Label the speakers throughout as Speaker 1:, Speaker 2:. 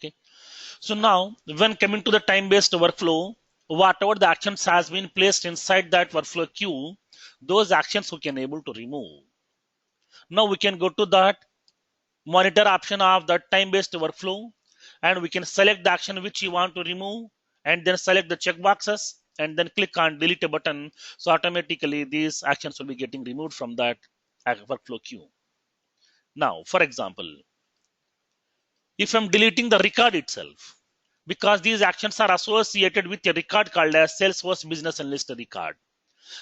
Speaker 1: Okay. So now when coming to the time-based workflow, whatever the actions has been placed inside that workflow queue, those actions we can able to remove. Now we can go to that monitor option of the time-based workflow, and we can select the action which you want to remove, and then select the checkboxes and then click on delete a button. So automatically these actions will be getting removed from that workflow queue. Now, for example, if I'm deleting the record itself, because these actions are associated with a record called as Salesforce Business Analyst record.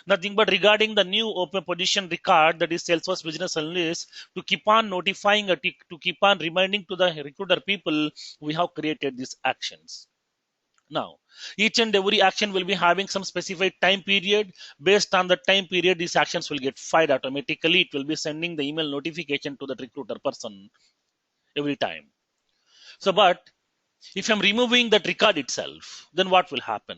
Speaker 1: Nothing but regarding the new open position record, that is Salesforce Business Analyst, to keep on notifying, to keep on reminding to the recruiter people, we have created these actions. Now, each and every action will be having some specified time period. Based on the time period, these actions will get fired automatically. It will be sending the email notification to the recruiter person every time. So, but if I'm removing that record itself, then what will happen?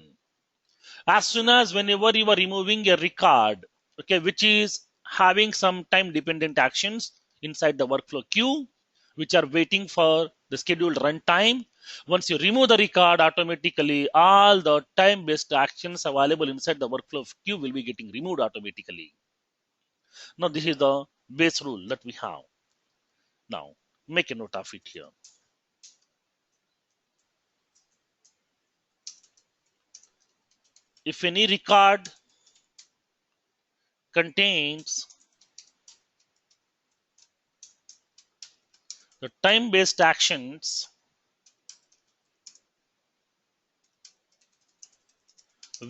Speaker 1: As soon as whenever you are removing a record, okay, which is having some time dependent actions inside the workflow queue, which are waiting for the scheduled runtime, once you remove the record, automatically all the time based actions available inside the workflow queue will be getting removed automatically. Now this is the base rule that we have. Now make a note of it here. If any record contains the time based actions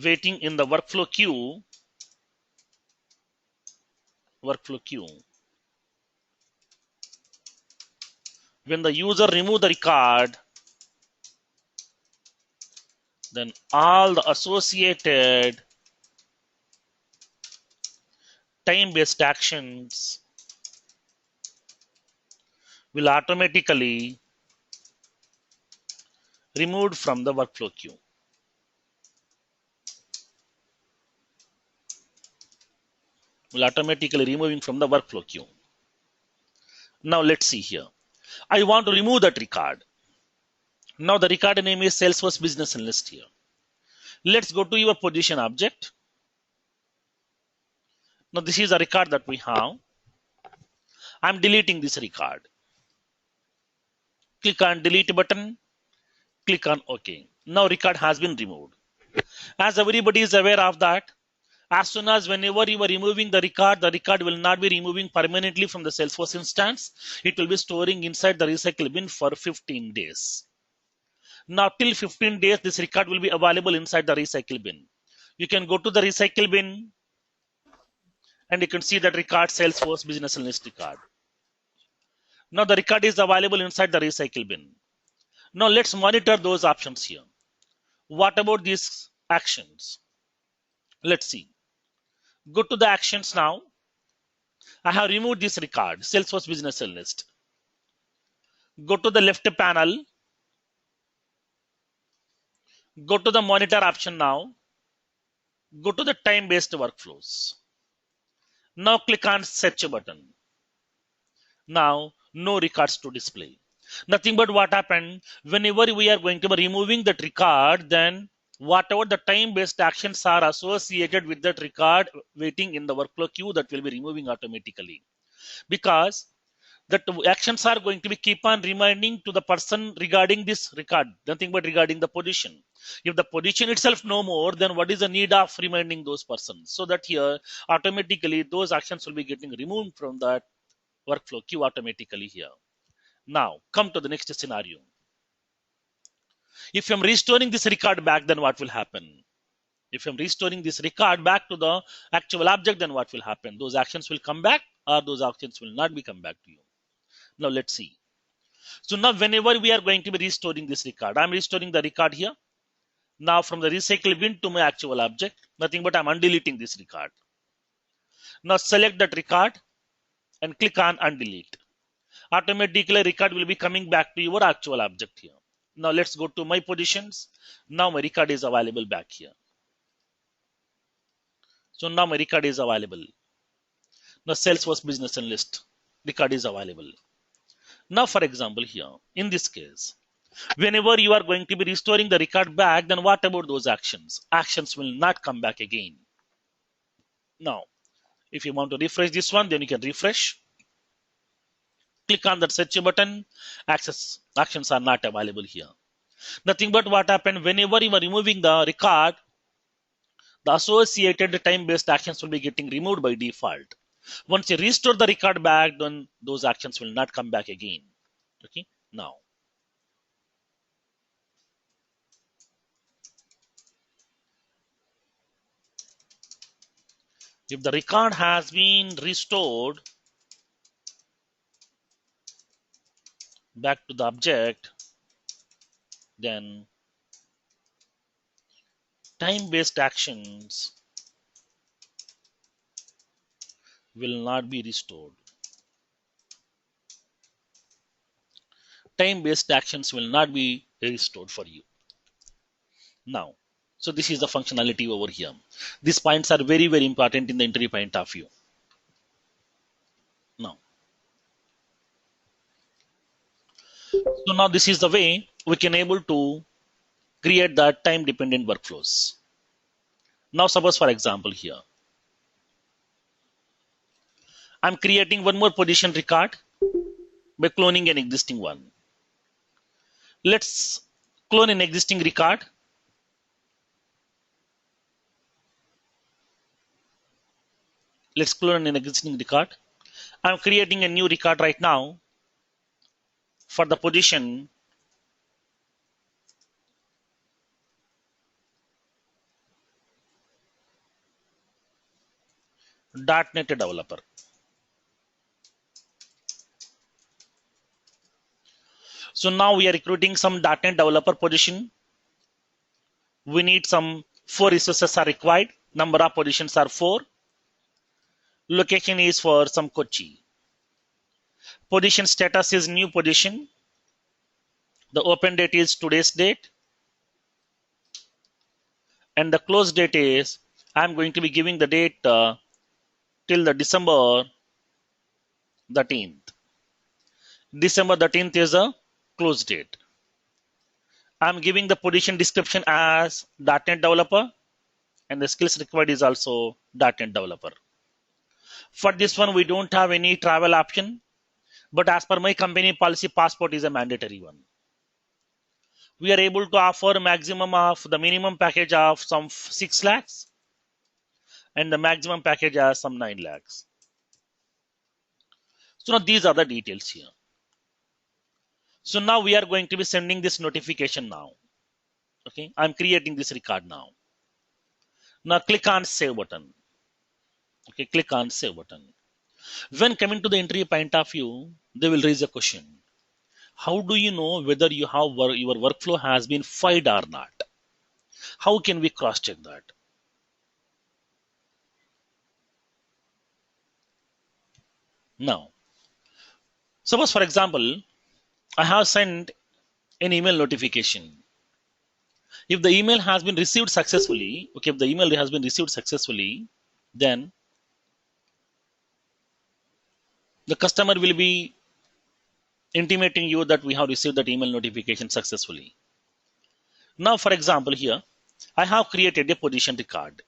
Speaker 1: waiting in the workflow queue, when the user remove the record, then all the associated time based actions will automatically removed from the workflow queue. Will automatically removing from the workflow queue. Now let's see here. I want to remove that record. Now the record name is Salesforce Business Analyst here. Let's go to your position object. Now this is a record that we have. I'm deleting this record. Click on delete button. Click on OK. Now record has been removed. As everybody is aware of that, as soon as whenever you are removing the record will not be removing permanently from the Salesforce instance. It will be storing inside the recycle bin for 15 days. Now till 15 days, this record will be available inside the recycle bin. You can go to the recycle bin and you can see that record Salesforce Business Analyst record. Now the record is available inside the recycle bin. Now let's monitor those options here. What about these actions? Let's see. Go to the actions now. I have removed this record, Salesforce Business Analyst. Go to the left panel. Go to the monitor option now. Go to the time-based workflows. Now click on search button. Now no records to display. Nothing but what happened, whenever we are going to be removing that record, then whatever the time-based actions are associated with that record waiting in the workflow queue, that will be removing automatically. Because that actions are going to be keep on reminding to the person regarding this record, nothing but regarding the position. If the position itself no more, then what is the need of reminding those persons? So that here automatically those actions will be getting removed from that workflow queue automatically here. Now come to the next scenario. If I'm restoring this record back, then what will happen? If I'm restoring this record back to the actual object, then what will happen? Those actions will come back or those actions will not be come back to you. Now let's see. So now whenever we are going to be restoring this record, I'm restoring the record here. Now from the recycle bin to my actual object, nothing but I'm undeleting this record. Now select that record and click on undelete. Automatically record will be coming back to your actual object here. Now let's go to my positions. Now my record is available back here. So now my record is available. Now Salesforce Business Analyst record is available. Now for example here, in this case, Whenever you are going to be restoring the record back, then what about those actions? Actions will not come back again. Now, if you want to refresh this one, then you can refresh. Click on that search button. Actions are not available here. Nothing but what happened whenever you are removing the record, the associated time-based actions will be getting removed by default. Once you restore the record back, then those actions will not come back again. Okay. Now, if the record has been restored back to the object, then time-based actions will not be restored. Time-based actions will not be restored for you. Now, so this is the functionality over here. These points are very, very important in the interview point of view. Now, so now this is the way we can able to create the time dependent workflows. Now, suppose for example here, I'm creating one more position record by cloning an existing one. Let's clone an existing record. Let's clone an existing record. I'm creating a new record right now for the position .NET developer. So now we are recruiting some .NET developer position. We need some 4 resources are required. Number of positions are 4. Location is for some Kochi. Position status is new position. The open date is today's date. And the close date is, I'm going to be giving the date till the December 13th. December 13th is a close date. I'm giving the position description as .NET developer, and the skills required is also .NET developer. For this one, we don't have any travel option, but as per my company policy, passport is a mandatory one. We are able to offer maximum of the minimum package of some 6 lakhs and the maximum package as some 9 lakhs. So now these are the details here. So now we are going to be sending this notification now. Okay, I'm creating this record now. Now click on save button. Okay, click on save button. When coming to the interview point of view, they will raise a question. How do you know whether you have your workflow has been filed or not? How can we cross check that? Now, suppose for example, I have sent an email notification. If the email has been received successfully, okay, if the email has been received successfully, then the customer will be intimating you that we have received that email notification successfully. Now, for example, here, I have created a position record.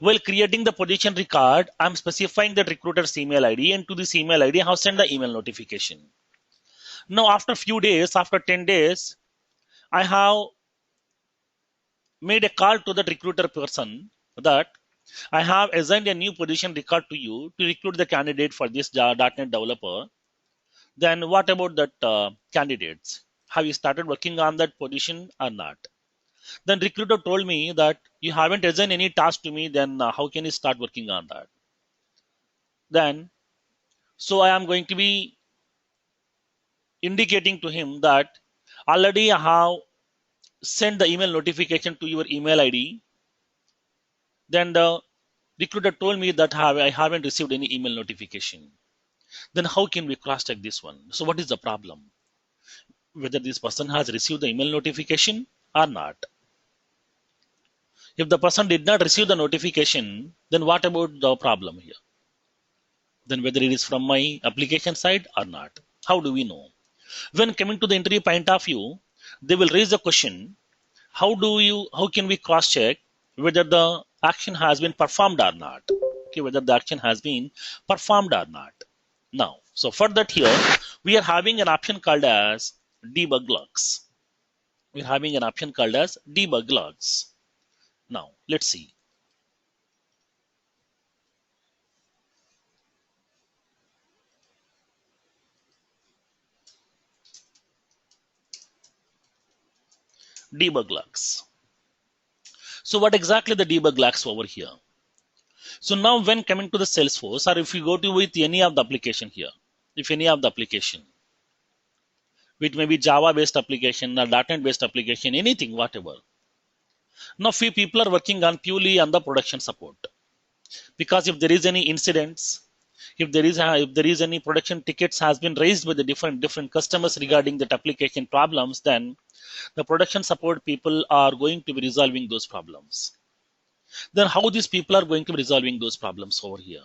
Speaker 1: While creating the position record, I'm specifying that recruiter's email ID, and to this email ID, I have sent the email notification. Now, after a few days, after 10 days, I have made a call to that recruiter person that I have assigned a new position record to you to recruit the candidate for this .NET developer. Then what about that candidates? Have you started working on that position or not? Then recruiter told me that you haven't assigned any task to me. Then how can you start working on that? Then, so I am going to be indicating to him that already I have sent the email notification to your email ID. Then the recruiter told me that I haven't received any email notification. Then how can we cross check this one? So what is the problem? Whether this person has received the email notification or not. If the person did not receive the notification, then what about the problem here? Then whether it is from my application side or not. How do we know? When coming to the interview point of view, They will raise the question, how can we cross check whether the action has been performed or not? Okay, whether the action has been performed or not. Now, so for that here, we are having an option called as debug logs. We're having an option called as debug logs. Now, let's see. Debug logs. So what exactly the debug logs over here? So now when coming to the Salesforce, or if you go to with any of the application here, if any of the application, which may be Java based application or .NET based application, anything, whatever. Now few people are working on purely on the production support, because if there is any incidents, if there is any production tickets has been raised by the different customers regarding that application problems, then the production support people are going to be resolving those problems. Then how these people are going to be resolving those problems over here?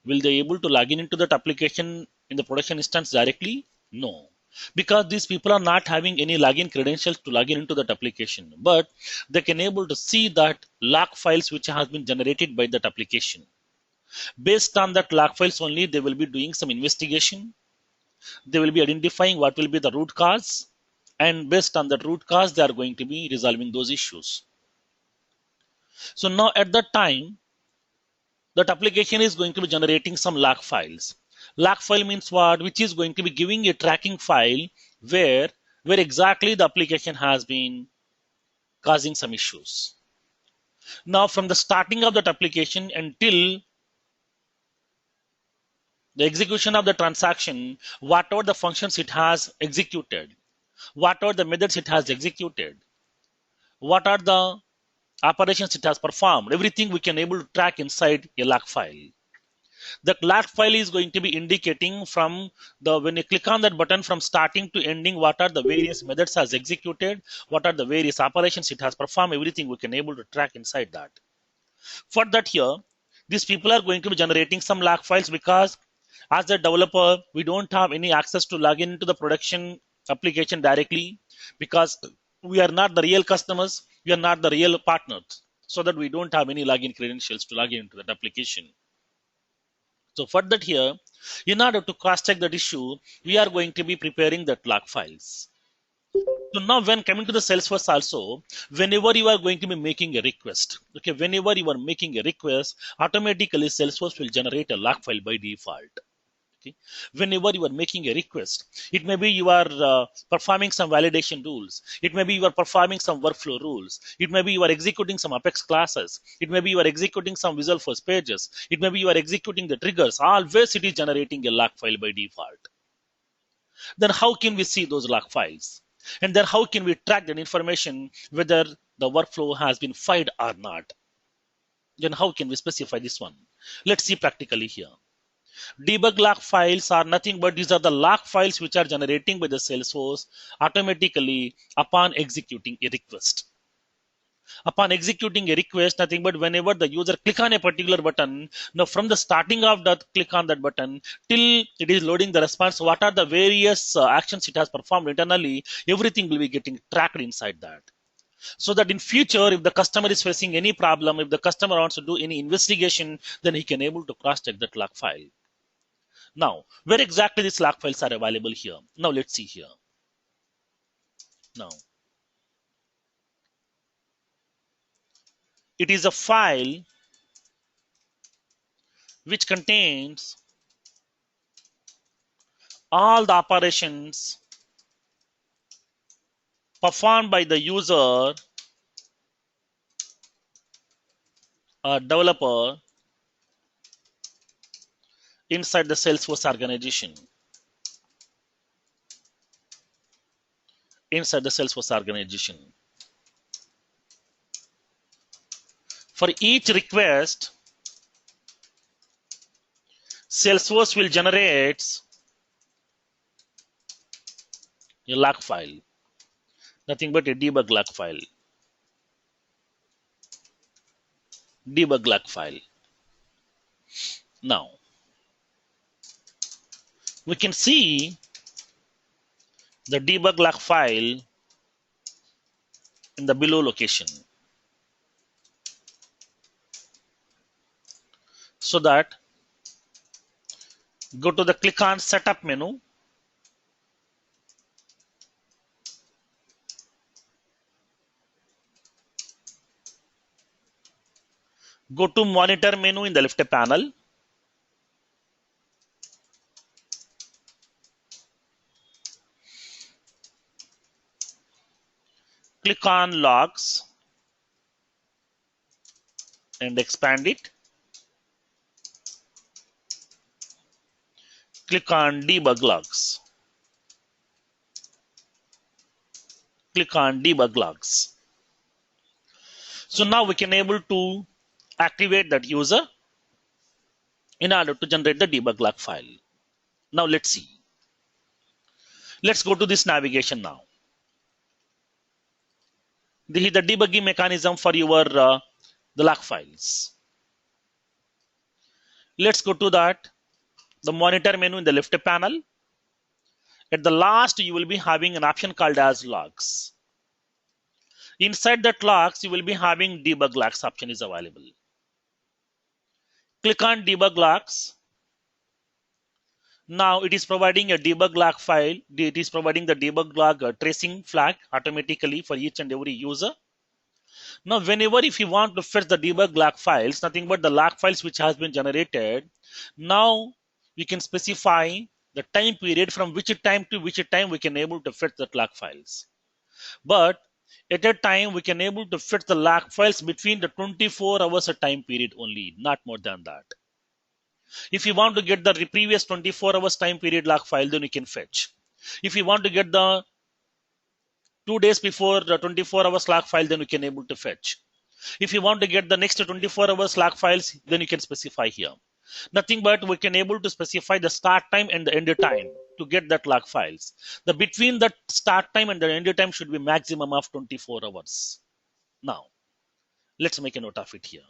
Speaker 1: Will they able to log in into that application in the production instance directly? No, because these people are not having any login credentials to log in into that application, but they can able to see that log files which has been generated by that application. Based on that log files only, they will be doing some investigation. They will be identifying what will be the root cause, and based on that root cause, they are going to be resolving those issues. So now at that time, that application is going to be generating some log files. Log file means what? Which is going to be giving a tracking file where exactly the application has been causing some issues. Now from the starting of that application until the execution of the transaction, what are the functions it has executed, what are the methods it has executed, what are the operations it has performed, everything we can able to track inside a log file. The log file is going to be indicating from the, when you click on that button, from starting to ending, what are the various methods has executed, what are the various operations it has performed, everything we can able to track inside that. For that here, these people are going to be generating some log files, because as a developer, we don't have any access to log into the production application directly, because we are not the real customers, we are not the real partners, so that we don't have any login credentials to log into that application. So for that here, in order to cross-check that issue, we are going to be preparing that log files. So now when coming to the Salesforce also, whenever you are going to be making a request, okay, whenever you are making a request, automatically Salesforce will generate a log file by default. Okay. Whenever you are making a request, it may be you are performing some validation rules, it may be you are performing some workflow rules, it may be you are executing some Apex classes, it may be you are executing some Visualforce pages, it may be you are executing the triggers, always it is generating a log file by default. Then how can we see those log files? And then how can we track that information whether the workflow has been fired or not? Then how can we specify this one? Let's see practically here. Debug log files are nothing but these are the log files which are generating by the Salesforce automatically upon executing a request. Upon executing a request, nothing but whenever the user click on a particular button, now from the starting of that click on that button till it is loading the response, what are the various actions it has performed internally, everything will be getting tracked inside that. So that in future, if the customer is facing any problem, if the customer wants to do any investigation, then he can able to cross check that log file. Now, where exactly these log files are available here? Now, let's see here. Now, it is a file which contains all the operations performed by the user or developer inside the Salesforce organization. Inside the Salesforce organization. For each request, Salesforce will generate a log file, nothing but a debug log file. Debug log file. Now, we can see the debug log file in the below location, so that go to the click on setup menu, go to monitor menu in the left panel, click on logs and expand it, click on debug logs, click on debug logs. So now we can able to activate that user in order to generate the debug log file. Now let's see. Let's go to this navigation now. This is the debugging mechanism for your the log files. Let's go to that, the monitor menu in the left panel. At the last, you will be having an option called as logs. Inside that logs, you will be having debug logs option is available. Click on debug logs. Now it is providing a debug log file. It is providing the debug log tracing flag automatically for each and every user. Now, whenever if you want to fetch the debug log files, nothing but the log files which has been generated, now we can specify the time period from which time to which time we can able to fetch the log files. But at a time we can able to fetch the log files between the 24 hours time period only, not more than that. If you want to get the previous 24 hours time period log file, then you can fetch. If you want to get the 2 days before the 24 hours log file, then you can able to fetch. If you want to get the next 24 hours log files, then you can specify here. Nothing but we can able to specify the start time and the end time to get that log files. The between the start time and the end time should be maximum of 24 hours. Now, let's make a note of it here.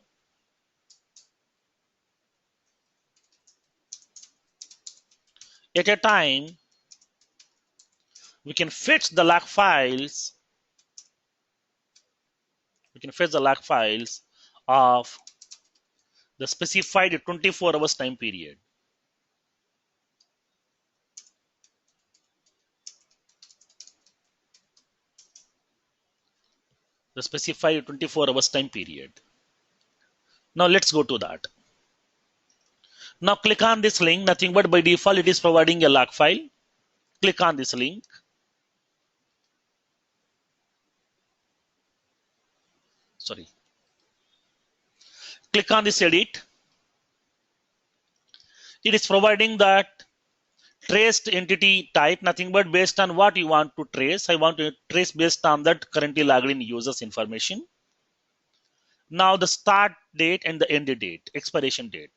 Speaker 1: At a time, we can fetch the log files. We can fetch the log files of the specified 24 hours time period. The specified 24 hours time period. Now let's go to that. Now click on this link. Nothing but by default it is providing a log file. Click on this link. Sorry. Click on this edit. It is providing that traced entity type, nothing but based on what you want to trace. I want to trace based on that currently logged in users information. Now the start date and the end date, expiration date.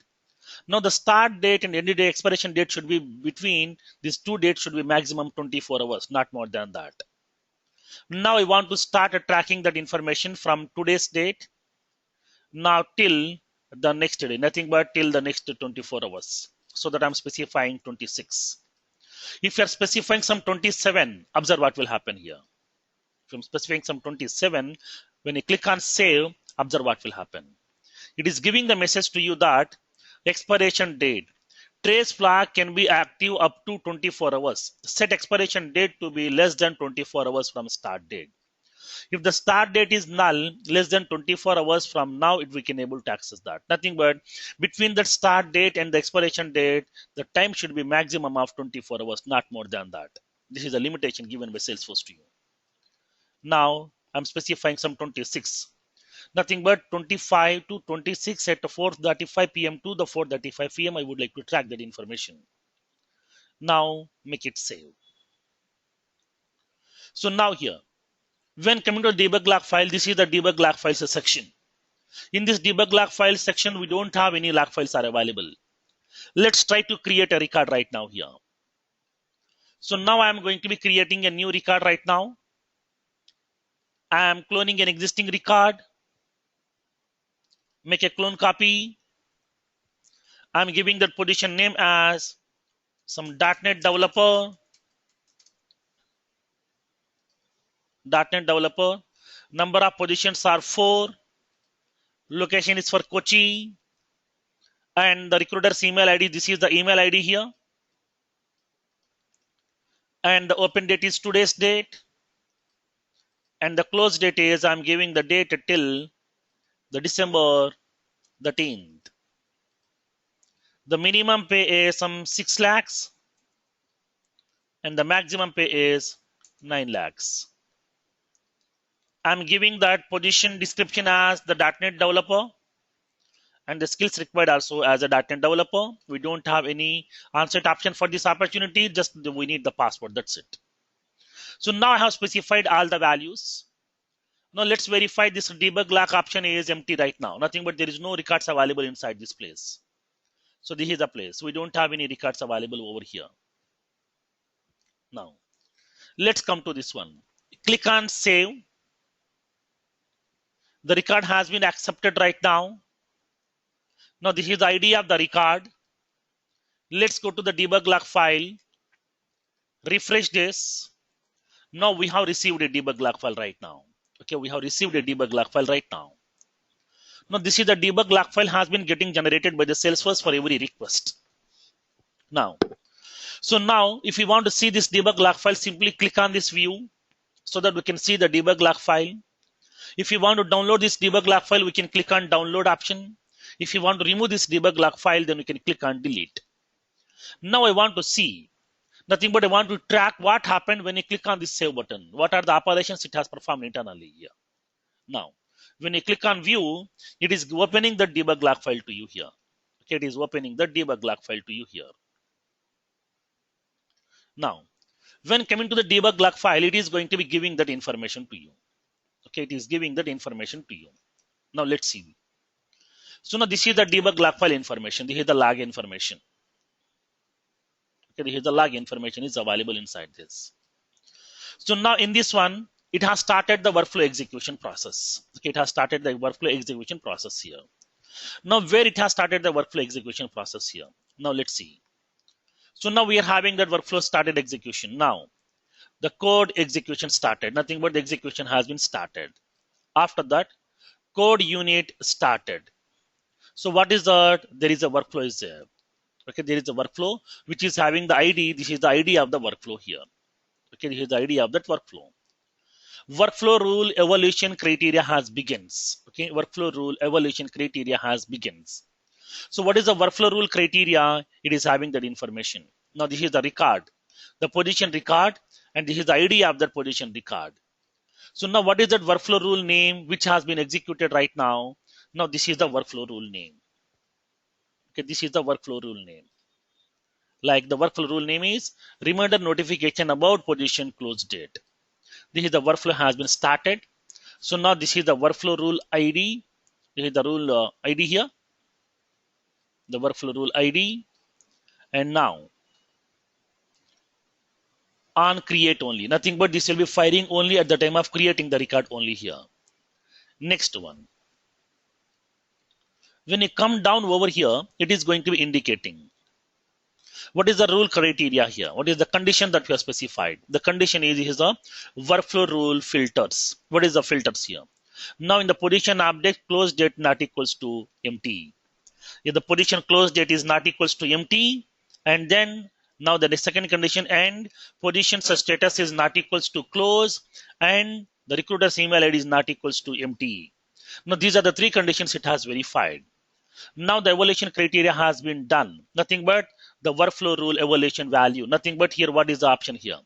Speaker 1: Now the start date and end date expiration date should be between these two dates should be maximum 24 hours, not more than that. Now I want to start tracking that information from today's date now till the next day, nothing but till the next 24 hours. So that I'm specifying 26. If you're specifying some 27, observe what will happen here. If I'm specifying some 27, when you click on save, observe what will happen. It is giving the message to you that expiration date. Trace flag can be active up to 24 hours. Set expiration date to be less than 24 hours from start date. If the start date is null, less than 24 hours from now, we can able to access that. Nothing but between the start date and the expiration date, the time should be maximum of 24 hours, not more than that. This is a limitation given by Salesforce to you. Now I'm specifying some 26. Nothing but 25 to 26 at 4:35 p.m. to the 4:35 p.m. I would like to track that information. Now make it save. So now here, when coming to the debug log file, this is the debug log files section. In this debug log file section, we don't have any log files are available. Let's try to create a record right now here. So now I'm going to be creating a new record right now. I am cloning an existing record. Make a clone copy. I'm giving that position name as some .NET developer. .NET developer. Number of positions are 4. Location is for Kochi. And the recruiter's email ID, this is the email ID here. And the open date is today's date. And the close date is, I'm giving the date till the December 13th. The minimum pay is some 6 lakhs. And the maximum pay is 9 lakhs. I'm giving that position description as the .NET developer. And the skills required also as a .NET developer. We don't have any on-site option for this opportunity. Just we need the password. That's it. So now I have specified all the values. Now let's verify this debug lock option is empty right now. Nothing but there is no records available inside this place. So this is the place. We don't have any records available over here. Now let's come to this one. Click on save. The record has been accepted right now. Now this is the ID of the record. Let's go to the debug log file. Refresh this. Now we have received a debug log file right now. Okay, we have received a debug log file right now. Now this is the debug log file has been getting generated by the Salesforce for every request. Now, so now if you want to see this debug log file, simply click on this view so that we can see the debug log file. If you want to download this debug log file, we can click on download option. If you want to remove this debug log file, then we can click on delete. Now I want to see nothing but I want to track what happened when you click on this save button. What are the operations it has performed internally here. Now, when you click on view, it is opening the debug log file to you here. Okay, it is opening the debug log file to you here. Now, when coming to the debug log file, it is going to be giving that information to you. Okay, it is giving that information to you. Now let's see. So now this is the debug log file information. This is the log information. Okay, here the log information is available inside this. So now in this one, it has started the workflow execution process. Okay, it has started the workflow execution process here. Now where it has started the workflow execution process here. Now let's see. So now we are having that workflow started execution. Now the code execution started. Nothing but the execution has been started. After that, code unit started. So what is that? There is a workflow is there. Okay, there is a workflow which is having the ID. This is the ID of the workflow here. Okay, this is the ID of that workflow. Workflow rule evaluation criteria has begins. Okay, workflow rule evaluation criteria has begins. So what is the workflow rule criteria? It is having that information. Now this is the record, the position record, and this is the ID of that position record. So now what is that workflow rule name which has been executed right now? Now this is the workflow rule name. Okay, this is the workflow rule name. Like the workflow rule name is reminder notification about position close date. This is the workflow has been started. So now this is the workflow rule ID. This is the rule ID here. The workflow rule ID. And now on create only. Nothing but this will be firing only at the time of creating the record only here. Next one. When you come down over here, it is going to be indicating. What is the rule criteria here? What is the condition that we have specified? The condition is the workflow rule filters. What is the filters here? Now in the position update, close date not equals to empty. If the position close date is not equals to empty, and then now the second condition and position status is not equals to close, and the recruiter's email ID is not equals to empty. Now these are the three conditions it has verified. Now the evaluation criteria has been done. Nothing but the workflow rule evaluation value. Nothing but here what is the option here.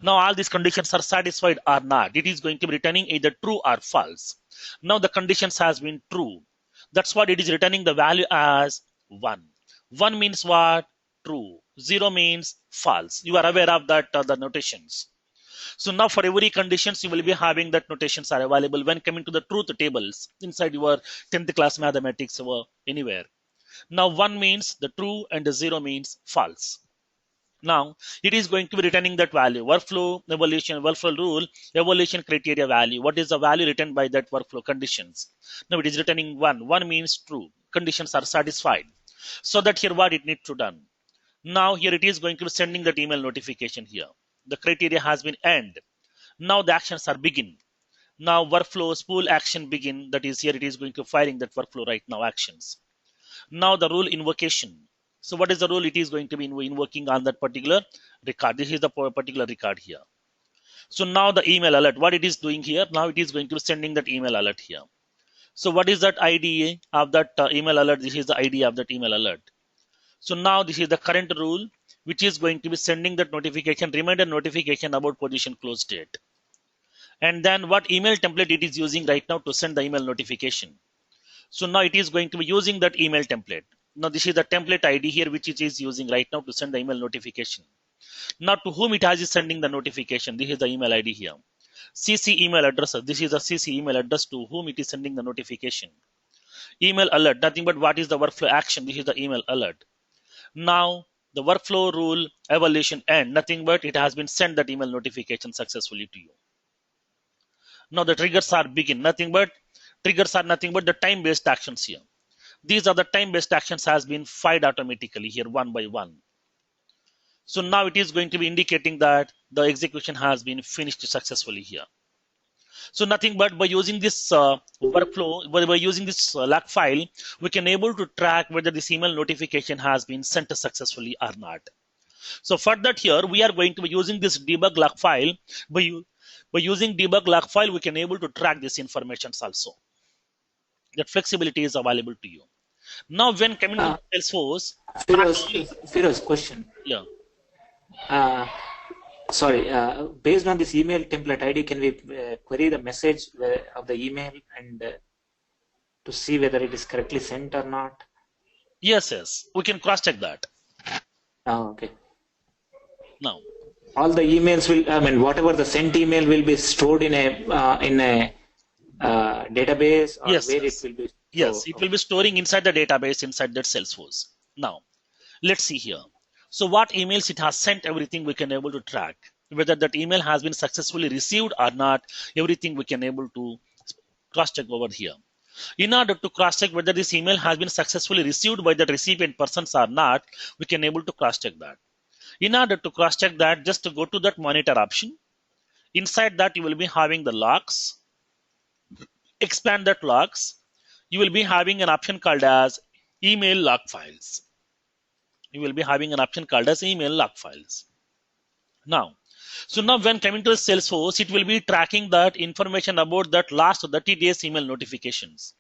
Speaker 1: Now all these conditions are satisfied or not. It is going to be returning either true or false. Now the conditions has been true. That's what it is returning the value as 1. 1 means what? True. 0 means false. You are aware of that the notations. So now for every conditions you will be having that notations are available when coming to the truth tables inside your 10th class mathematics or anywhere. Now 1 means the true and the 0 means false. Now it is going to be returning that value. Workflow evaluation, workflow rule evaluation criteria value. What is the value written by that workflow conditions? Now it is returning 1. 1 means true. Conditions are satisfied. So that here what it needs to done. Now here it is going to be sending that email notification here. The criteria has been end. Now the actions are begin. Now workflow spool action begin. That is here it is going to firing that workflow right now actions. Now the rule invocation. So what is the rule? It is going to be invoking on that particular record. This is the particular record here. So now the email alert, what it is doing here? Now it is going to be sending that email alert here. So what is that ID of that email alert? This is the ID of that email alert. So now this is the current rule, which is going to be sending that notification, reminder notification about position close date. And then what email template it is using right now to send the email notification. So now it is going to be using that email template. Now this is the template ID here, which it is using right now to send the email notification. Now to whom it has is sending the notification. This is the email ID here. CC email address. This is the CC email address to whom it is sending the notification. Email alert, nothing but what is the workflow action. This is the email alert. Now the workflow rule evaluation end, nothing but it has been sent that email notification successfully to you. Now the triggers are begin, nothing but triggers are nothing but the time-based actions here. These are the time-based actions has been fired automatically here one by one. So now it is going to be indicating that the execution has been finished successfully here. So nothing but by using this workflow, by using this log file, we can able to track whether this email notification has been sent successfully or not. So for that here, we are going to be using this debug log file. By using debug log file, we can able to track these informations also. That flexibility is available to you. Now when coming to Salesforce,
Speaker 2: Firoz, question.
Speaker 1: Yeah.
Speaker 2: Sorry, based on this email template ID, can we query the message of the email and to see whether it is correctly sent or not?
Speaker 1: Yes, we can cross check that.
Speaker 2: Oh, okay.
Speaker 1: Now,
Speaker 2: all the emails will, I mean, whatever the sent email will be stored in a database, or
Speaker 1: yes,
Speaker 2: where
Speaker 1: yes.
Speaker 2: it will be.
Speaker 1: Yes, it will be storing inside the database inside that Salesforce. Now, let's see here. So what emails it has sent, everything we can able to track. Whether that email has been successfully received or not, everything we can able to cross check over here. In order to cross check whether this email has been successfully received by the recipient persons or not, we can able to cross check that. In order to cross check that, just to go to that monitor option. Inside that, you will be having the logs. Expand that logs. You will be having an option called as email log files. You will be having an option called as email log files. Now, so now when coming to Salesforce, it will be tracking that information about that last 30 days email notifications.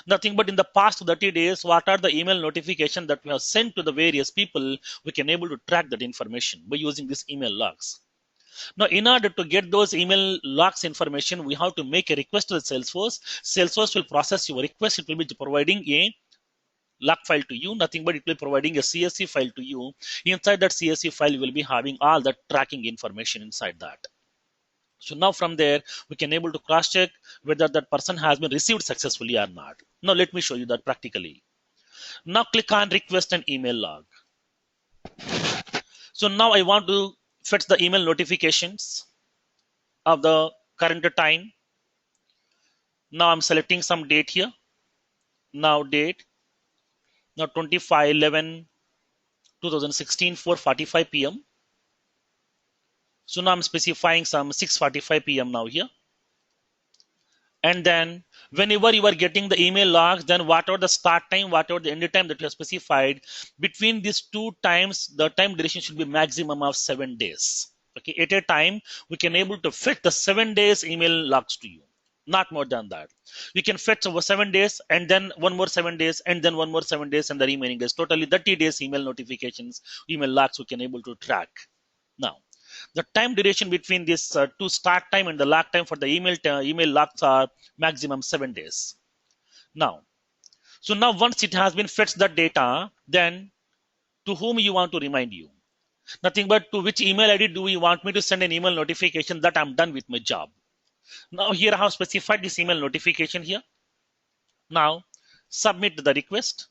Speaker 1: Nothing but in the past 30 days, what are the email notifications that we have sent to the various people, we can able to track that information by using these email logs. Now, in order to get those email logs information, we have to make a request to the Salesforce. Salesforce will process your request. It will be providing a log file to you, nothing but it will be providing a CSV file to you. Inside that CSV file, you will be having all the tracking information inside that. So now from there, we can able to cross check whether that person has been received successfully or not. Now let me show you that practically. Now click on request and email log. So now I want to fetch the email notifications of the current time. Now I'm selecting some date here. Now date. Now 25/11/2016 4:45 p.m. So now I'm specifying some 6:45 p.m. now here. And then whenever you are getting the email logs, then whatever the start time, whatever the end time that you have specified, between these two times, the time duration should be maximum of 7 days. Okay, at a time, we can able to fit the 7 days email logs to you. Not more than that. You can fetch over 7 days and then one more 7 days and then one more 7 days and the remaining days. Totally 30 days email notifications, email logs we can able to track. Now, the time duration between this two start time and the log time for the email logs are maximum 7 days. Now, so now once it has been fetched the data, then to whom you want to remind you? Nothing but to which email ID do you want me to send an email notification that I'm done with my job? Now here I have specified this email notification here. Now submit the request.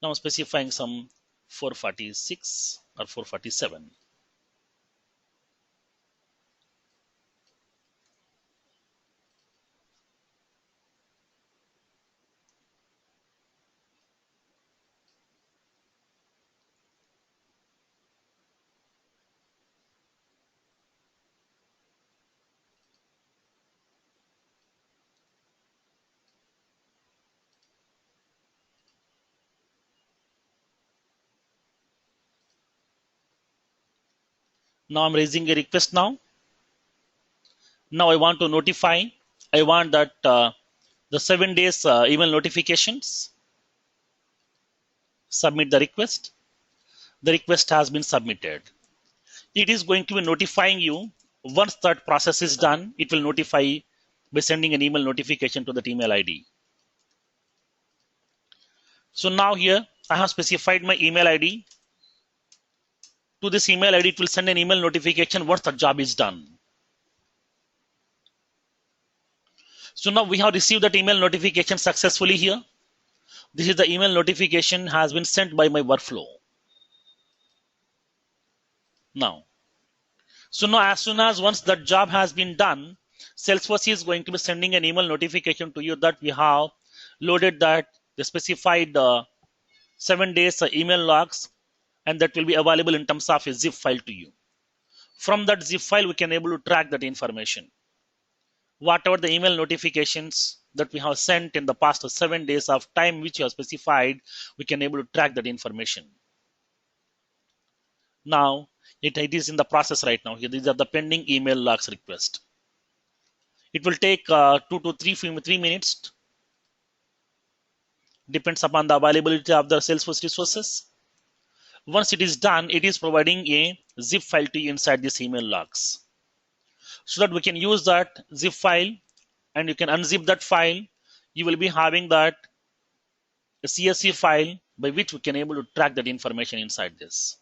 Speaker 1: Now I'm specifying some 446 or 447. Now I'm raising a request now. Now I want to notify. I want that the 7 days email notifications. Submit the request. The request has been submitted. It is going to be notifying you. Once that process is done, it will notify by sending an email notification to that email ID. So now here I have specified my email ID. To this email ID, it will send an email notification once the job is done. So now we have received that email notification successfully here. This is the email notification has been sent by my workflow. Now, so now as soon as once that job has been done, Salesforce is going to be sending an email notification to you that we have loaded that the specified 7 days email logs, and that will be available in terms of a zip file to you. From that zip file, we can able to track that information. Whatever the email notifications that we have sent in the past 7 days of time which you have specified, we can able to track that information. Now it is in the process right now. Here, these are the pending email logs request. It will take 2 to 3 minutes. Depends upon the availability of the Salesforce resources. Once it is done, it is providing a zip file to you inside this email logs, so that we can use that zip file and you can unzip that file. You will be having that CSV file by which we can able to track that information inside this.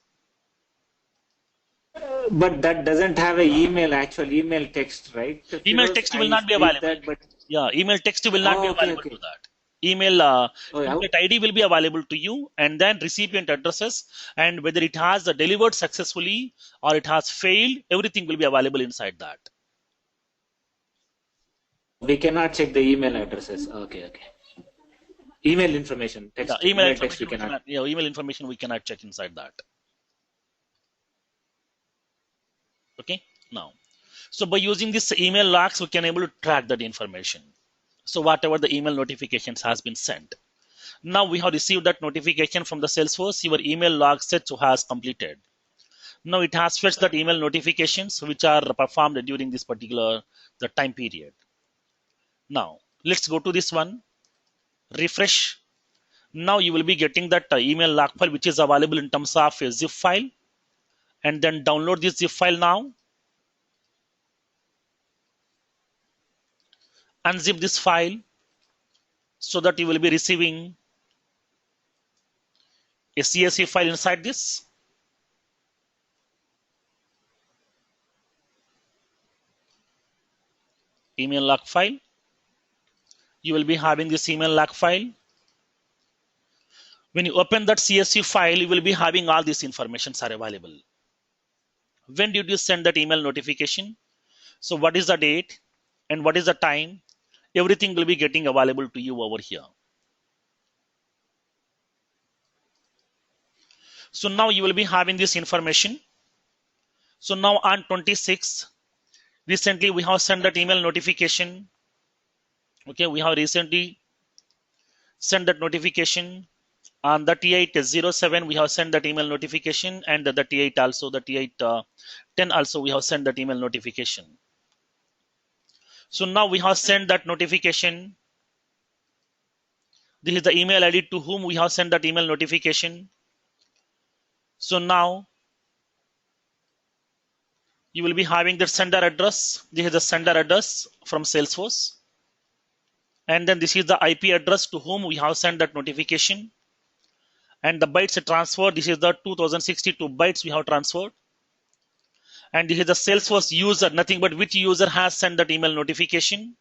Speaker 2: But that doesn't have a actual email text, right?
Speaker 1: Email text will not be available.
Speaker 2: That, but...
Speaker 1: Yeah, email text will not be available to that. Email template ID will be available to you, and then recipient addresses, and whether it has delivered successfully or it has failed, everything will be available inside that.
Speaker 2: We cannot check the email addresses. Okay. Email information, text.
Speaker 1: Yeah, email text we cannot. Yeah, email information we cannot check inside that. Okay. Now, so by using this email logs, we can able to track that information. So whatever the email notifications has been sent. Now we have received that notification from the Salesforce. Your email log set has completed. Now it has fetched that email notifications which are performed during this particular the time period. Now let's go to this one. Refresh. Now you will be getting that email log file which is available in terms of a zip file, and then download this zip file now. Unzip this file so that you will be receiving a CSV file inside this. Email log file. You will be having this email log file. When you open that CSV file, you will be having all these informations are available. When did you send that email notification? So what is the date and what is the time? Everything will be getting available to you over here. So now you will be having this information. So now on 26, recently we have sent that email notification. Okay, we have recently sent that notification. On the T807, we have sent that email notification, and the T8 also, the T810 also, we have sent that email notification. So now we have sent that notification. This is the email ID to whom we have sent that email notification. So now you will be having the sender address. This is the sender address from Salesforce. And then this is the IP address to whom we have sent that notification. And the bytes transferred, this is the 2062 bytes we have transferred. And this is the Salesforce user, nothing but which user has sent that email notification.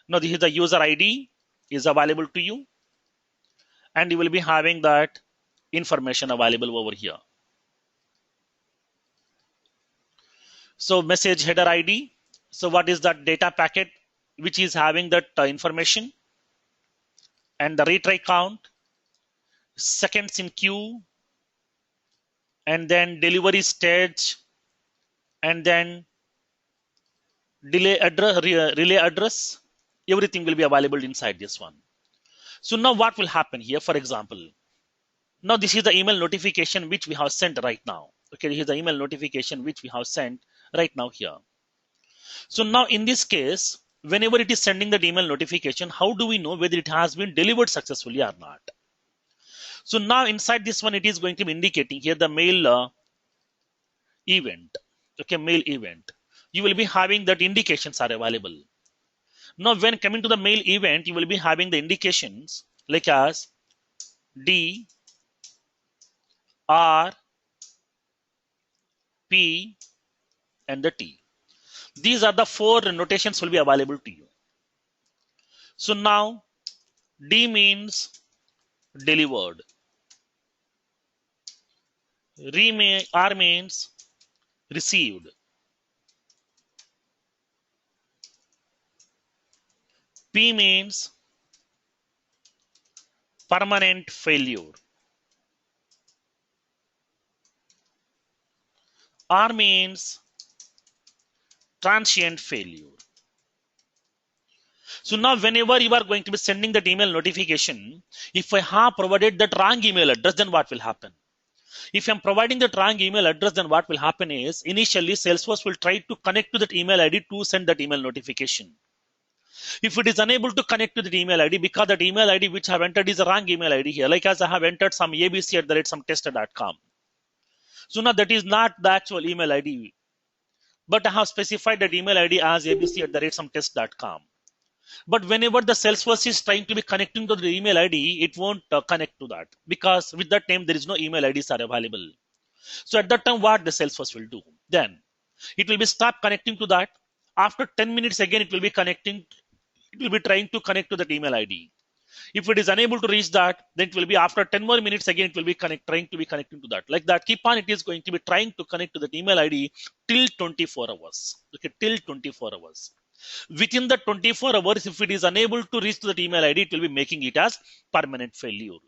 Speaker 1: Now this is the user ID is available to you. And you will be having that information available over here. So message header ID. So what is that data packet which is having that information? And the retry count, seconds in queue, and then delivery stage, and then relay address, everything will be available inside this one. So now what will happen here? For example, now this is the email notification which we have sent right now. Okay, here's the email notification which we have sent right now here. So now in this case, whenever it is sending that email notification, how do we know whether it has been delivered successfully or not? So now inside this one, it is going to be indicating here the mail event. Okay, mail event. You will be having that indications are available. Now when coming to the mail event, you will be having the indications like as D, R, P, and the T. These are the four notations will be available to you. So now D means delivered. R means received. P means permanent failure. R means transient failure. So now whenever you are going to be sending that email notification, if I have provided that wrong email address, then what will happen? If I'm providing that wrong email address, then what will happen is initially Salesforce will try to connect to that email ID to send that email notification. If it is unable to connect to the email ID because that email ID which I have entered is a wrong email ID here, like as I have entered some abc at the rate some tester.com. So now that is not the actual email ID, but I have specified that email ID as abc at the rate some test.com. But whenever the Salesforce is trying to be connecting to the email ID, it won't connect to that because with that name there is no email IDs are available. So at that time, what the Salesforce will do? Then it will be stop connecting to that. After 10 minutes again, it will be connecting. It will be trying to connect to that email ID. If it is unable to reach that, then it will be after 10 more minutes again, it will be trying to be connecting to that. Like that, keep on, it is going to be trying to connect to that email ID till 24 hours. Okay, till 24 hours. Within the 24 hours, if it is unable to reach to that email ID, it will be making it as permanent failure.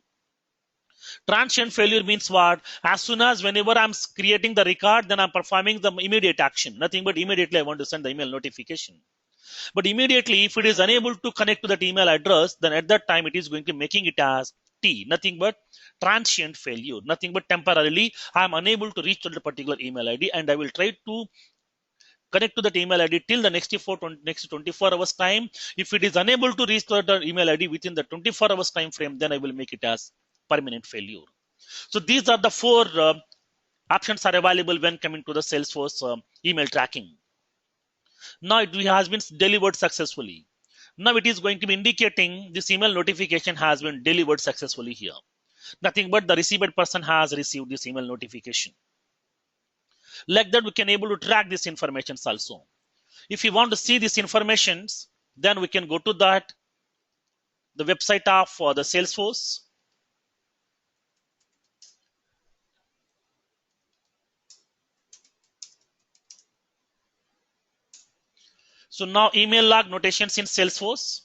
Speaker 1: Transient failure means what? As soon as whenever I'm creating the record, then I'm performing the immediate action. Nothing but immediately I want to send the email notification. But immediately, if it is unable to connect to that email address, then at that time it is going to making it as T, nothing but transient failure, nothing but temporarily I am unable to reach to the particular email ID, and I will try to connect to that email ID till the next 24 hours time. If it is unable to reach to the email ID within the 24 hours time frame, then I will make it as permanent failure. So these are the four options are available when coming to the Salesforce email tracking. Now it has been delivered successfully. Now it is going to be indicating this email notification has been delivered successfully here. Nothing but the received person has received this email notification. Like that, we can able to track these informations also. If you want to see these informations, then we can go to that the website of the Salesforce. So now email log notations in Salesforce.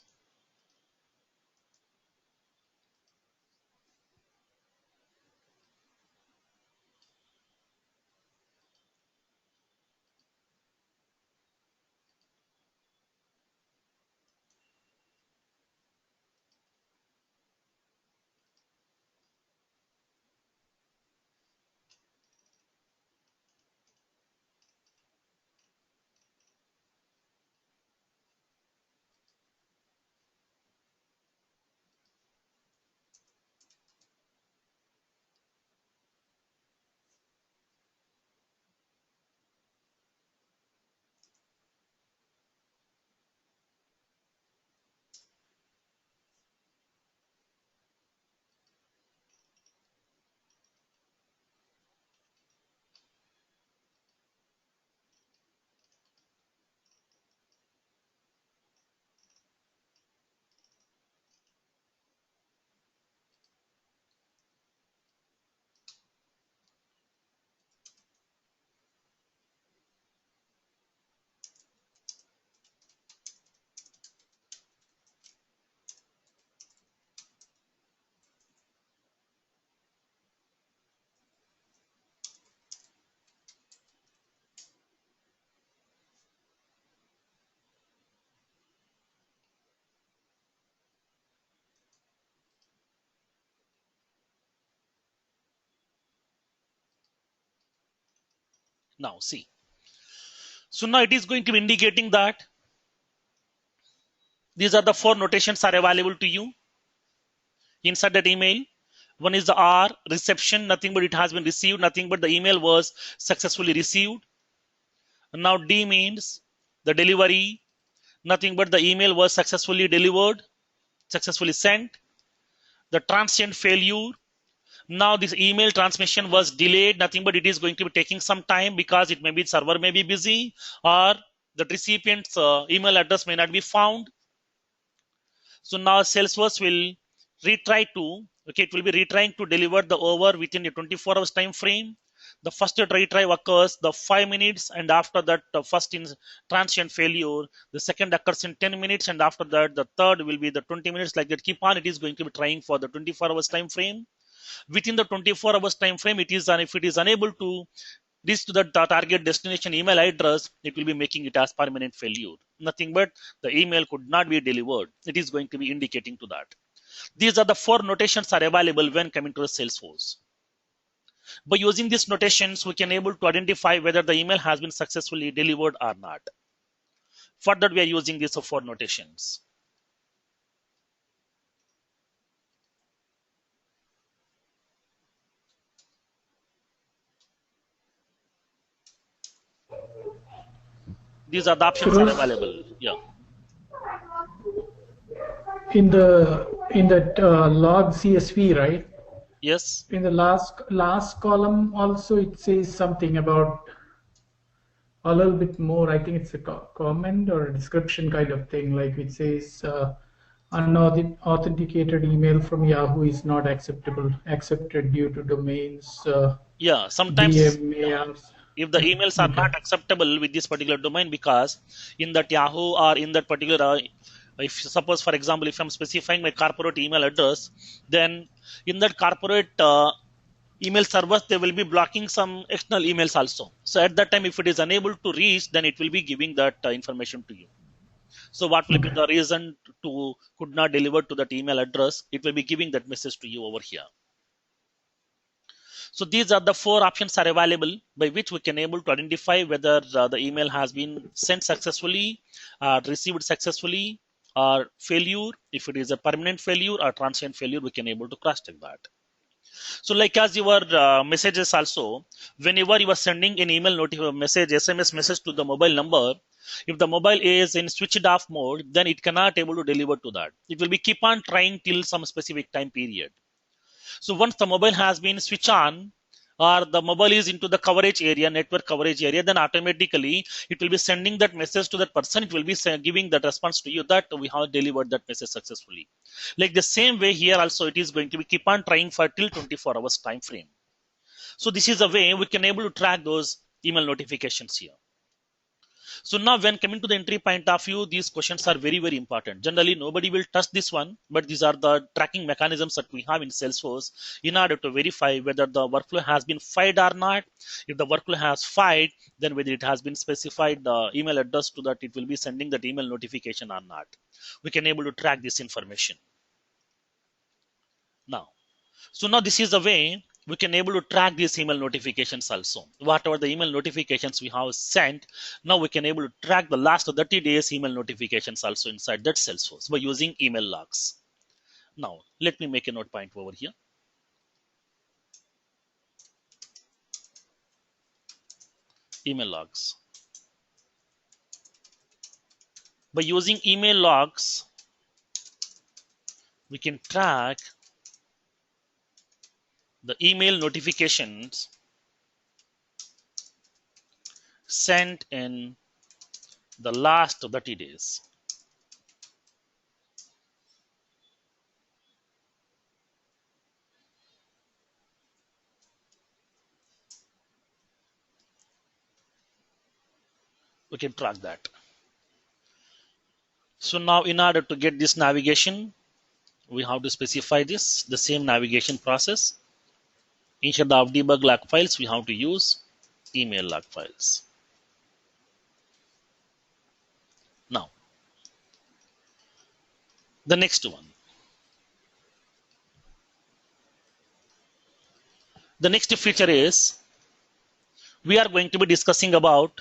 Speaker 1: Now see. So now it is going to be indicating that these are the 4 notations are available to you inside that email. One is the R, reception, nothing but it has been received, nothing but the email was successfully received. And now D means the delivery, nothing but the email was successfully delivered, successfully sent. The transient failure, now this email transmission was delayed, nothing but it is going to be taking some time because it may be server may be busy, or the recipient's email address may not be found. So now Salesforce will retry to, okay, it will be retrying to deliver the over within a 24 hours time frame. The first retry occurs the 5 minutes, and after that, the first in transient failure. The second occurs in 10 minutes, and after that, the third will be the 20 minutes. Like that, keep on. It is going to be trying for the 24 hours time frame. Within the 24 hours time frame, it is, and if it is unable to reach to the target destination email address, it will be making it as permanent failure. Nothing but the email could not be delivered. It is going to be indicating to that. These are the 4 notations are available when coming to the Salesforce. By using these notations, we can able to identify whether the email has been successfully delivered or not. For that, we are using these 4 notations. These are the options are available. Yeah.
Speaker 3: In that log CSV, right?
Speaker 1: Yes.
Speaker 3: In the last column also it says something about a little bit more. I think it's a comment or a description kind of thing. Like it says unauthenticated email from Yahoo is not accepted due to domains.
Speaker 1: Yeah. Sometimes
Speaker 3: DMARs.
Speaker 1: if the emails are not acceptable with this particular domain, because in that Yahoo or in that particular if suppose for example if I'm specifying my corporate email address, then in that corporate email servers they will be blocking some external emails also. So at that time if it is unable to reach, then it will be giving that information to you. So what will be the reason to could not deliver to that email address, it will be giving that message to you over here. So these are the 4 options are available by which we can able to identify whether the email has been sent successfully, received successfully, or failure. If it is a permanent failure or transient failure, we can able to cross check that. So like as your messages also, whenever you are sending an email message, SMS message to the mobile number, if the mobile is in switched off mode, then it cannot able to deliver to that. It will be keep on trying till some specific time period. So once the mobile has been switched on, or the mobile is into the coverage area, network coverage area, then automatically it will be sending that message to that person. It will be giving that response to you that we have delivered that message successfully. Like the same way here also, it is going to be keep on trying for till 24 hours time frame. So this is a way we can able to track those email notifications here. So now when coming to the entry point of view, these questions are very, very important. Generally, nobody will touch this one, but these are the tracking mechanisms that we have in Salesforce in order to verify whether the workflow has been fired or not. If the workflow has fired, then whether it has been specified the email address to that it will be sending that email notification or not. We can able to track this information. Now, so now this is a way we can able to track these email notifications also. Whatever the email notifications we have sent, now we can able to track the last 30 days email notifications also inside that Salesforce by using email logs. Now, let me make a note point over here. Email logs. By using email logs, we can track the email notifications sent in the last 30 days. We can track that. So now in order to get this navigation, we have to specify this, the same navigation process. Instead of debug log files, we have to use email log files. Now, the next one. The next feature is we are going to be discussing about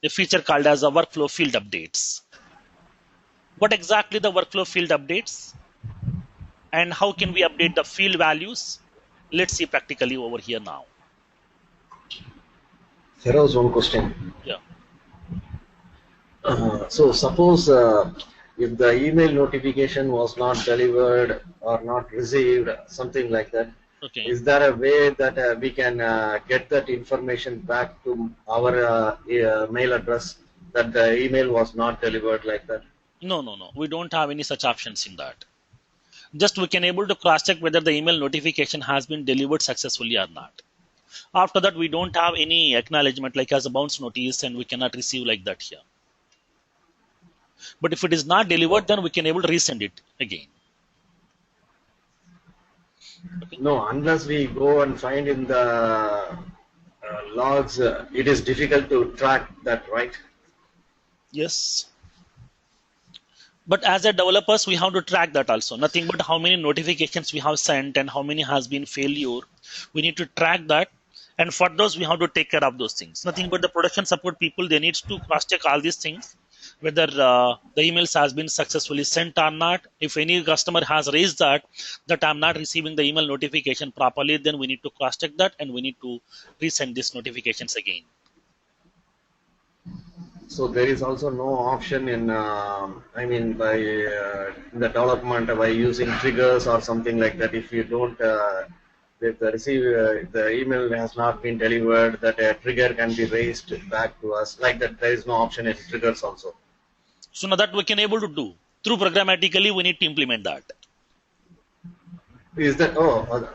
Speaker 1: a feature called as a workflow field updates. What exactly the workflow field updates and how can we update the field values? Let's see practically over here now.
Speaker 4: There was one question.
Speaker 1: Yeah.
Speaker 4: So suppose if the email notification was not delivered or not received, something like that,
Speaker 1: Okay.
Speaker 4: is there a way that we can get that information back to our mail address that the email was not delivered like that?
Speaker 1: No. We don't have any such options in that. Just we can able to cross check whether the email notification has been delivered successfully or not. After that, we don't have any acknowledgement like as a bounce notice and we cannot receive like that here. But if it is not delivered, then we can able to resend it again. Okay.
Speaker 4: No, unless we go and find in the logs, it is difficult to track that, right?
Speaker 1: Yes. But as a developers, we have to track that also. Nothing but how many notifications we have sent and how many has been failure. We need to track that. And for those, we have to take care of those things. Nothing but the production support people, they need to cross check all these things. Whether the emails has been successfully sent or not. If any customer has raised that I'm not receiving the email notification properly, then we need to cross check that and we need to resend these notifications again.
Speaker 4: So there is also no option in, I mean, by in the development by using triggers or something like that. If you don't, if the email has not been delivered, that a trigger can be raised back to us. Like that, there is no option in triggers also.
Speaker 1: So now that we can able to do through programmatically, we need to implement that.
Speaker 4: Is that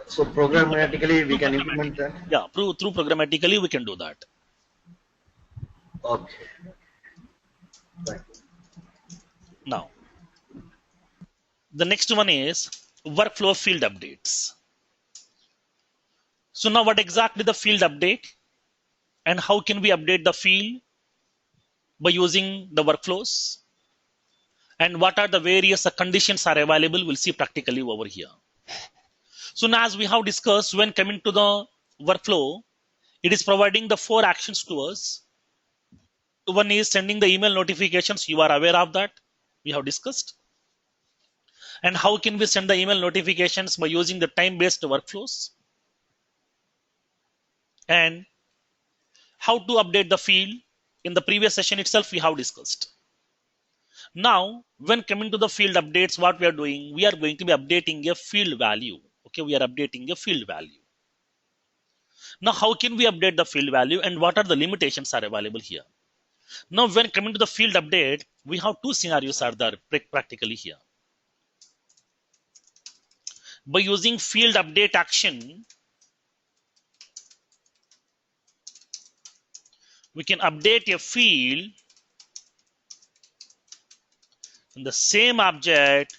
Speaker 4: so programmatically we can implement that?
Speaker 1: Yeah, through programmatically we can do that.
Speaker 4: Okay. Thank you.
Speaker 1: Now, the next one is workflow field updates. So now what exactly the field update and how can we update the field by using the workflows? And what are the various conditions are available? We'll see practically over here. So now as we have discussed, when coming to the workflow, it is providing the 4 actions to us. One is sending the email notifications. You are aware of that. We have discussed. And how can we send the email notifications by using the time-based workflows? And how to update the field. In the previous session itself, we have discussed. Now, when coming to the field updates, what we are doing, we are going to be updating a field value. Okay, we are updating a field value. Now, how can we update the field value and what are the limitations are available here? Now, when coming to the field update, we have 2 scenarios are there practically here. By using field update action, we can update a field in the same object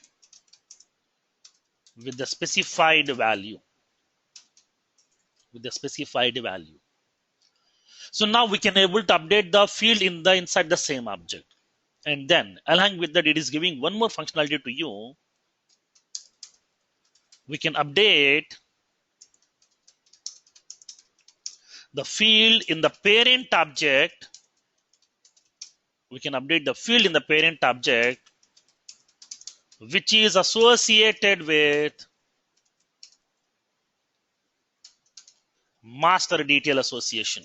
Speaker 1: with the specified value. So now we can able to update the field inside the same object. And then along with that, it is giving one more functionality to you. We can update the field in the parent object. We can update the field in the parent object which is associated with master detail association.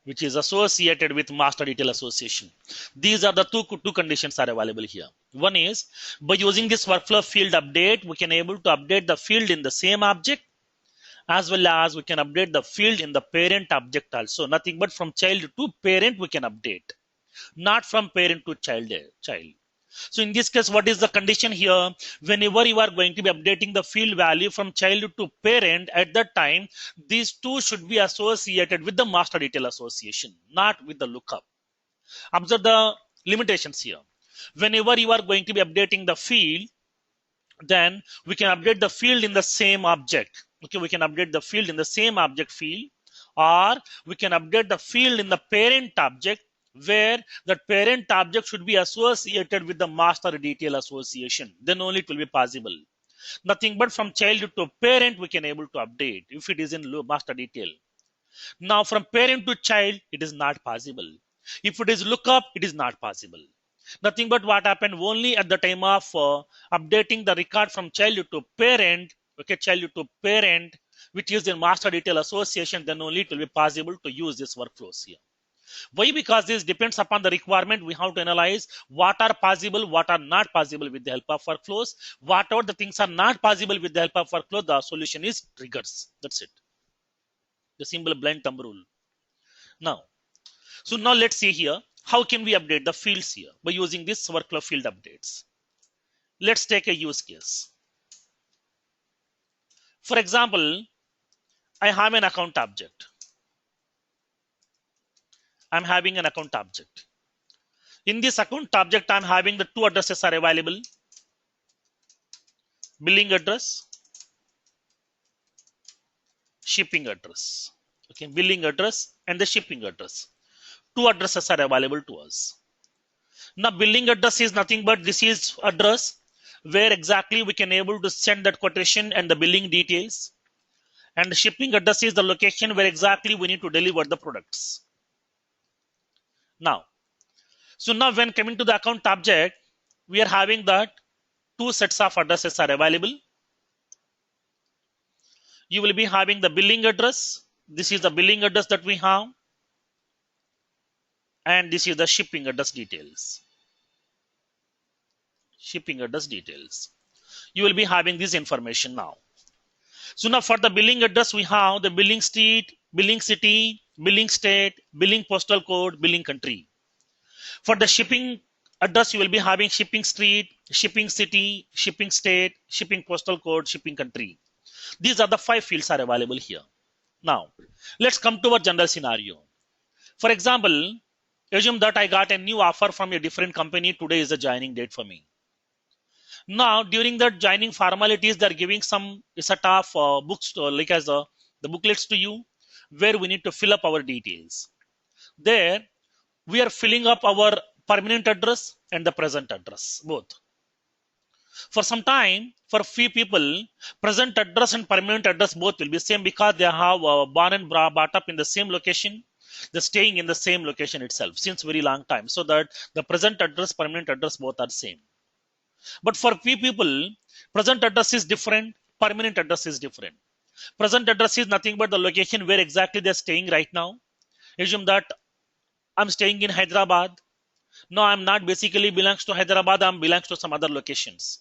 Speaker 1: Which is associated with master detail association. These are the two conditions are available here. One is by using this workflow field update, we can able to update the field in the same object as well as we can update the field in the parent object also. Nothing but from child to parent we can update, not from parent to child. So in this case, what is the condition here? Whenever you are going to be updating the field value from child to parent, at that time, these two should be associated with the master detail association, not with the lookup. Observe the limitations here. Whenever you are going to be updating the field, then we can update the field in the same object. Okay, we can update the field in the same object field, or we can update the field in the parent object where the parent object should be associated with the master detail association. Then only it will be possible. Nothing but from child to parent we can able to update if it is in master detail. Now from parent to child, it is not possible. If it is lookup, it is not possible. Nothing but what happened only at the time of updating the record from child to parent, okay, child to parent, which is in master detail association, then only it will be possible to use this workflows here. Why? Because this depends upon the requirement. We have to analyze what are possible, what are not possible with the help of workflows. Whatever the things are not possible with the help of workflow, the solution is triggers. That's it. The simple blind thumb rule. Now let's see here. How can we update the fields here by using this workflow field updates? Let's take a use case. For example, I have an account object. I'm having an account object. In this account object, I'm having the two addresses are available. Billing address, shipping address. Okay, billing address and the shipping address. Two addresses are available to us. Now billing address is nothing but this is address where exactly we can able to send that quotation and the billing details. And the shipping address is the location where exactly we need to deliver the products. Now when coming to the account object, we are having that two sets of addresses are available. You will be having the billing address. This is the billing address that we have. And this is the shipping address details. Shipping address details. You will be having this information now. So now for the billing address, we have the billing street, billing city, billing state, billing postal code, billing country. For the shipping address, you will be having shipping street, shipping city, shipping state, shipping postal code, shipping country. These are the 5 fields are available here. Now, let's come to our general scenario. For example, assume that I got a new offer from a different company. Today is the joining date for me. Now, during the joining formalities, they're giving some set of books, like as the booklets to you, where we need to fill up our details. There, we are filling up our permanent address and the present address, both. For some time, for few people, present address and permanent address both will be same because they have born and brought up in the same location. They're staying in the same location itself since very long time, so that the present address, permanent address both are same. But for few people, present address is different, permanent address is different. Present address is nothing but the location where exactly they're staying right now. Assume that I'm staying in Hyderabad. No, I'm not basically belongs to Hyderabad, I'm belongs to some other locations.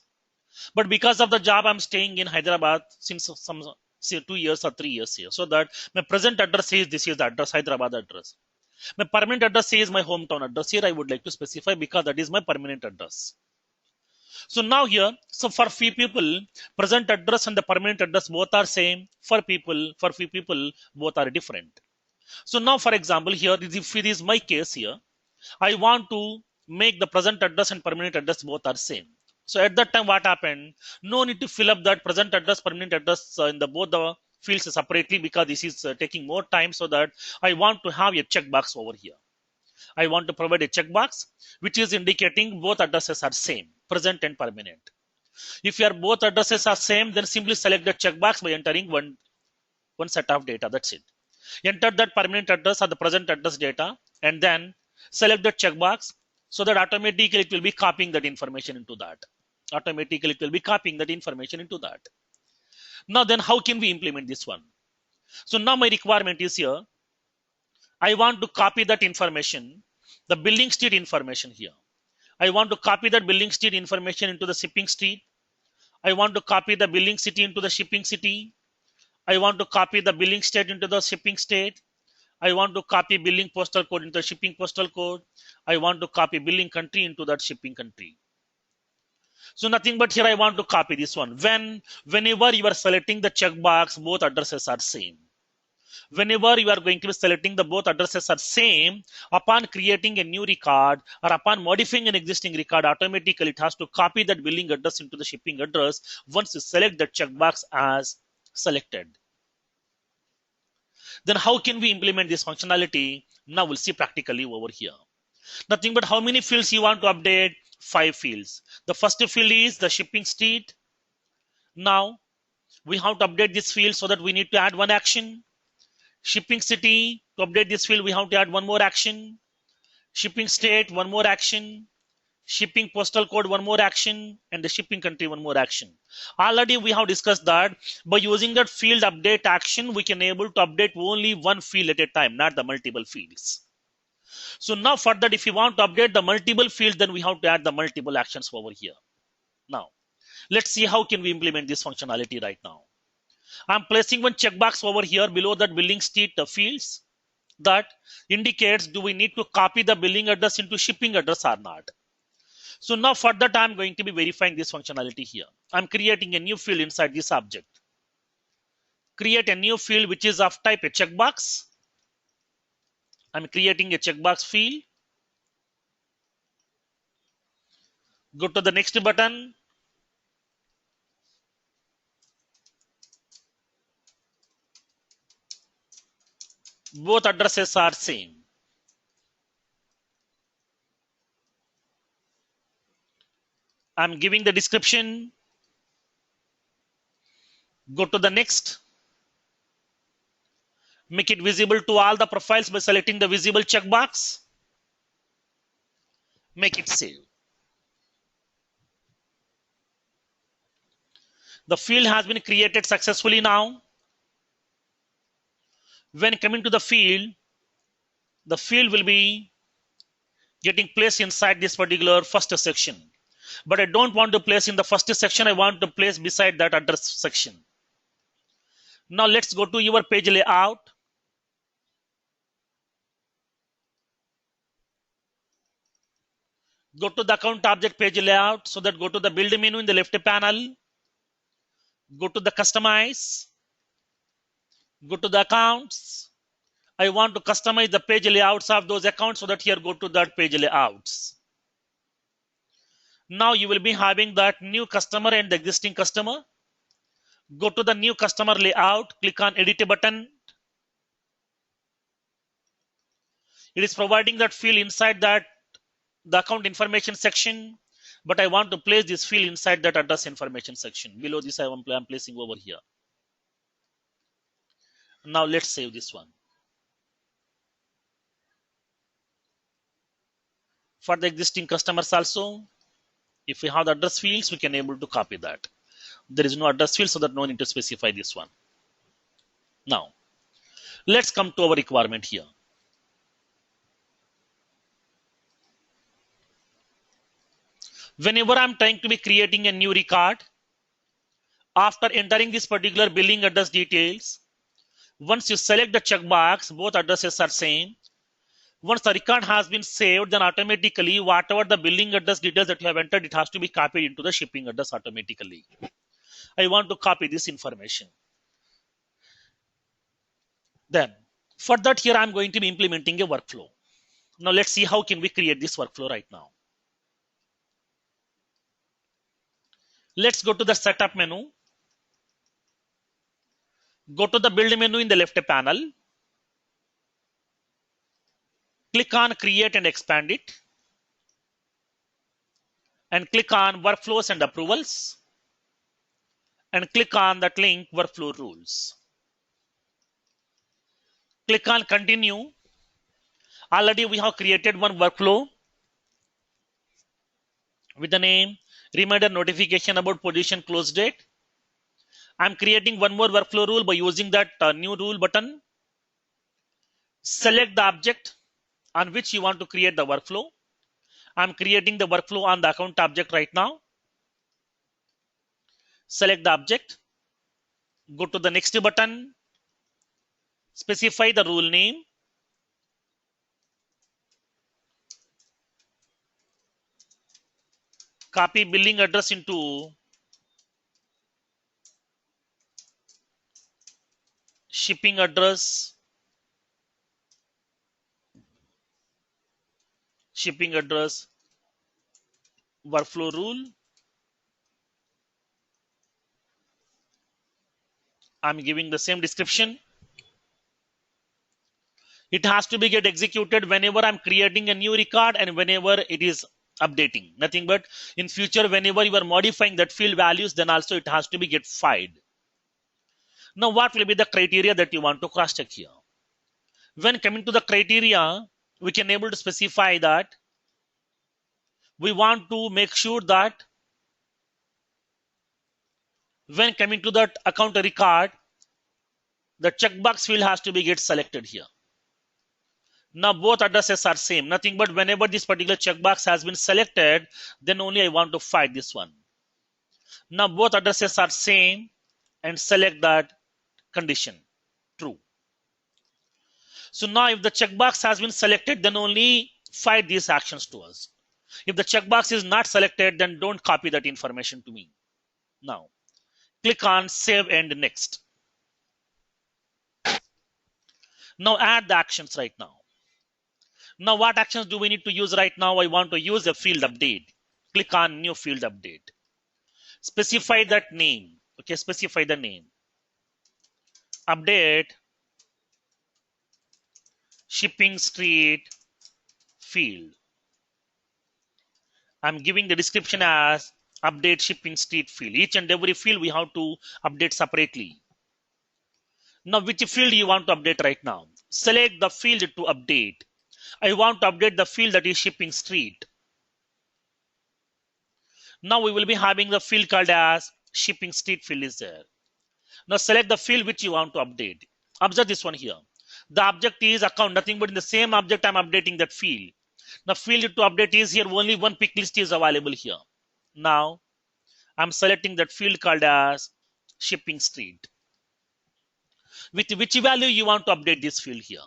Speaker 1: But because of the job, I'm staying in Hyderabad since some say 2 years or 3 years here. So that my present address is this is the address, Hyderabad address. My permanent address is my hometown address. Here I would like to specify because that is my permanent address. So now here, so for few people, present address and the permanent address both are same. For few people, both are different. So now, for example, here, if it is my case here, I want to make the present address and permanent address both are same. So at that time, what happened? No need to fill up that present address, permanent address in the both the fields separately because this is taking more time. So that I want to have a checkbox over here. I want to provide a checkbox which is indicating both addresses are same, present and permanent. If your both addresses are same, then simply select the checkbox by entering one set of data. That's it. Enter that permanent address or the present address data and then select the checkbox so that automatically it will be copying that information into that. Automatically it will be copying that information into that. Now then how can we implement this one? So now my requirement is here. I want to copy that information, the billing street information here. I want to copy that billing street information into the shipping street. I want to copy the billing city into the shipping city. I want to copy the billing state into the shipping state. I want to copy billing postal code into the shipping postal code. I want to copy billing country into that shipping country. So nothing but here I want to copy this one. Whenever you are selecting the checkbox, both addresses are same. Whenever you are going to be selecting the both addresses are same, upon creating a new record or upon modifying an existing record, automatically it has to copy that billing address into the shipping address once you select the checkbox as selected. Then how can we implement this functionality? Now we'll see practically over here. Nothing but how many fields you want to update? 5 fields. The first field is the shipping state. Now we have to update this field, so that we need to add one action. Shipping city, to update this field, we have to add one more action. Shipping state, one more action. Shipping postal code, one more action. And the shipping country, one more action. Already we have discussed that by using that field update action, we can able to update only one field at a time, not the multiple fields. So now for that, if you want to update the multiple fields, then we have to add the multiple actions over here. Now let's see how can we implement this functionality right now. I'm placing one checkbox over here below that billing state fields that indicates do we need to copy the billing address into shipping address or not. So now for that, I'm going to be verifying this functionality here. I'm creating a new field inside this object. Create a new field which is of type a checkbox. I'm creating a checkbox field. Go to the next button. Both addresses are same. I'm giving the description. Go to the next. Make it visible to all the profiles by selecting the visible checkbox. Make it save. The field has been created successfully now. When coming to the field will be getting placed inside this particular first section. But I don't want to place in the first section. I want to place beside that address section. Now let's go to your page layout. Go to the account object page layout. So that go to the build menu in the left panel. Go to the customize. Go to the accounts. I want to customize the page layouts of those accounts, so that here go to that page layouts. Now you will be having that new customer and the existing customer. Go to the new customer layout, click on edit button. It is providing that field inside that the account information section, but I want to place this field inside that address information section. Below this, I'm placing over here. Now let's save this one. For the existing customers also, if we have the address fields, we can able to copy that. There is no address field, so that no need to specify this one. Now, let's come to our requirement here. Whenever I'm trying to be creating a new record, after entering this particular billing address details, once you select the checkbox, both addresses are same. Once the record has been saved, then automatically whatever the billing address details that you have entered, it has to be copied into the shipping address automatically. I want to copy this information. Then for that, here I'm going to be implementing a workflow. Now let's see how can we create this workflow right now. Let's go to the setup menu. Go to the build menu in the left panel. Click on create and expand it. And click on workflows and approvals. And click on that link workflow rules. Click on continue. Already we have created one workflow with the name reminder notification about position close date. I'm creating one more workflow rule by using that new rule button. Select the object on which you want to create the workflow. I'm creating the workflow on the account object right now. Select the object. Go to the next button. Specify the rule name. Copy billing address into shipping address. Shipping address workflow rule. I'm giving the same description. It has to be get executed whenever I'm creating a new record and whenever it is updating. Nothing but in future, whenever you are modifying that field values, then also it has to be get filed. Now, what will be the criteria that you want to cross check here? When coming to the criteria, we can able to specify that we want to make sure that when coming to that account record, the checkbox field has to be get selected here. Now both addresses are same. Nothing but whenever this particular checkbox has been selected, then only I want to find this one. Now both addresses are same and select that condition true. So now if the checkbox has been selected, then only find these actions to us. If the checkbox is not selected, then don't copy that information to me. Now click on save and next. Now add the actions right now. Now what actions do we need to use right now? I want to use a field update. Click on new field update. Specify that name. Okay, specify the name. Update shipping street field. I'm giving the description as update shipping street field. Each and every field we have to update separately. Now which field you want to update right now? Select the field to update. I want to update the field that is shipping street. Now we will be having the field called as shipping street field is there. Now select the field which you want to update. Observe this one here. The object is account, nothing but in the same object I'm updating that field. The field to update is here, only one pick list is available here. Now I'm selecting that field called as shipping street. With which value you want to update this field here?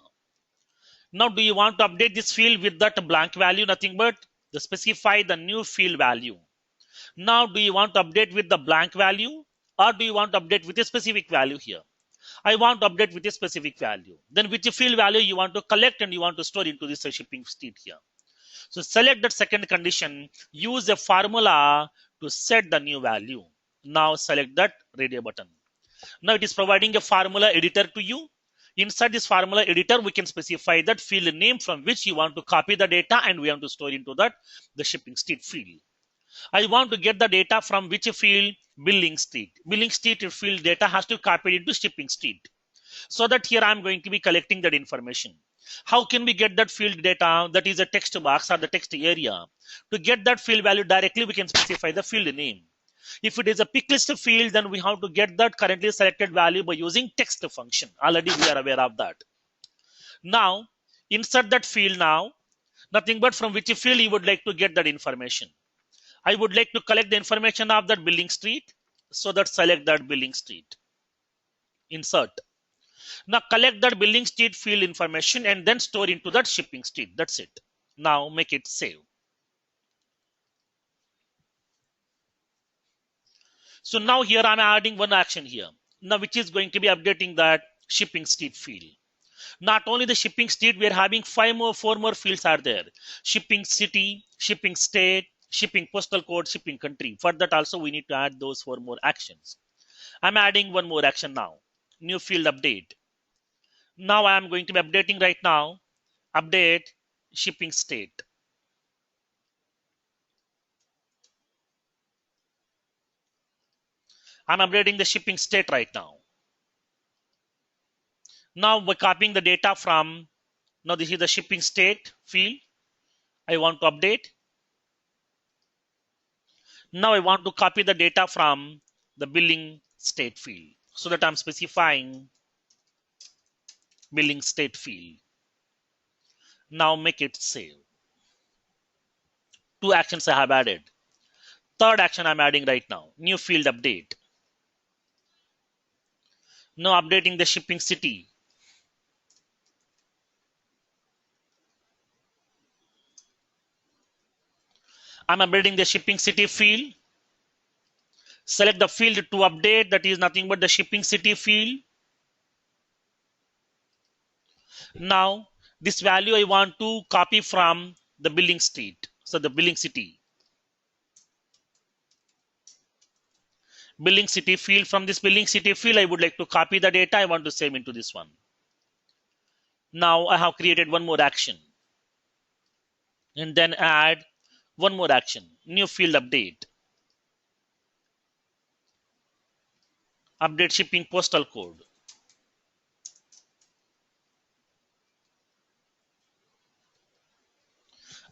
Speaker 1: Now, do you want to update this field with that blank value? Nothing but to specify the new field value. Now, do you want to update with the blank value or do you want to update with a specific value here? I want to update with a specific value. Then which field value you want to collect and you want to store into this shipping street here. So select that second condition, use a formula to set the new value. Now select that radio button. Now it is providing a formula editor to you. Inside this formula editor, we can specify that field name from which you want to copy the data and we want to store into that the shipping street field. I want to get the data from which field? Billing street. Billing street field data has to copy into shipping street. So that here I'm going to be collecting that information. How can we get that field data? That is a text box or the text area. To get that field value directly, we can specify the field name. If it is a pick list field, then we have to get that currently selected value by using text function. Already we are aware of that. Now, insert that field now. Nothing but from which field you would like to get that information. I would like to collect the information of that billing street. So that select that billing street. Insert. Now collect that billing street field information and then store into that shipping street. That's it. Now make it save. So now here I'm adding one action here. Now which is going to be updating that shipping street field. Not only the shipping street, we are having four more fields are there. Shipping city, shipping state, shipping postal code, shipping country. For that also we need to add those 4 more actions. I'm adding one more action now. New field update. Now I am going to be updating right now. Update shipping state. I'm updating the shipping state right now. Now we're copying the data from, now this is the shipping state field. I want to update. Now I want to copy the data from the billing state field. So that I'm specifying billing state field. Now make it save. 2 actions I have added. Third action I'm adding right now. New field update. Now updating the shipping city. I'm updating the shipping city field. Select the field to update, that is nothing but the shipping city field. Now this value I want to copy from the billing street. So the billing city. Billing city field, from this billing city field I would like to copy the data. I want to save into this one. Now I have created one more action and then add one more action, new field update. Update shipping postal code.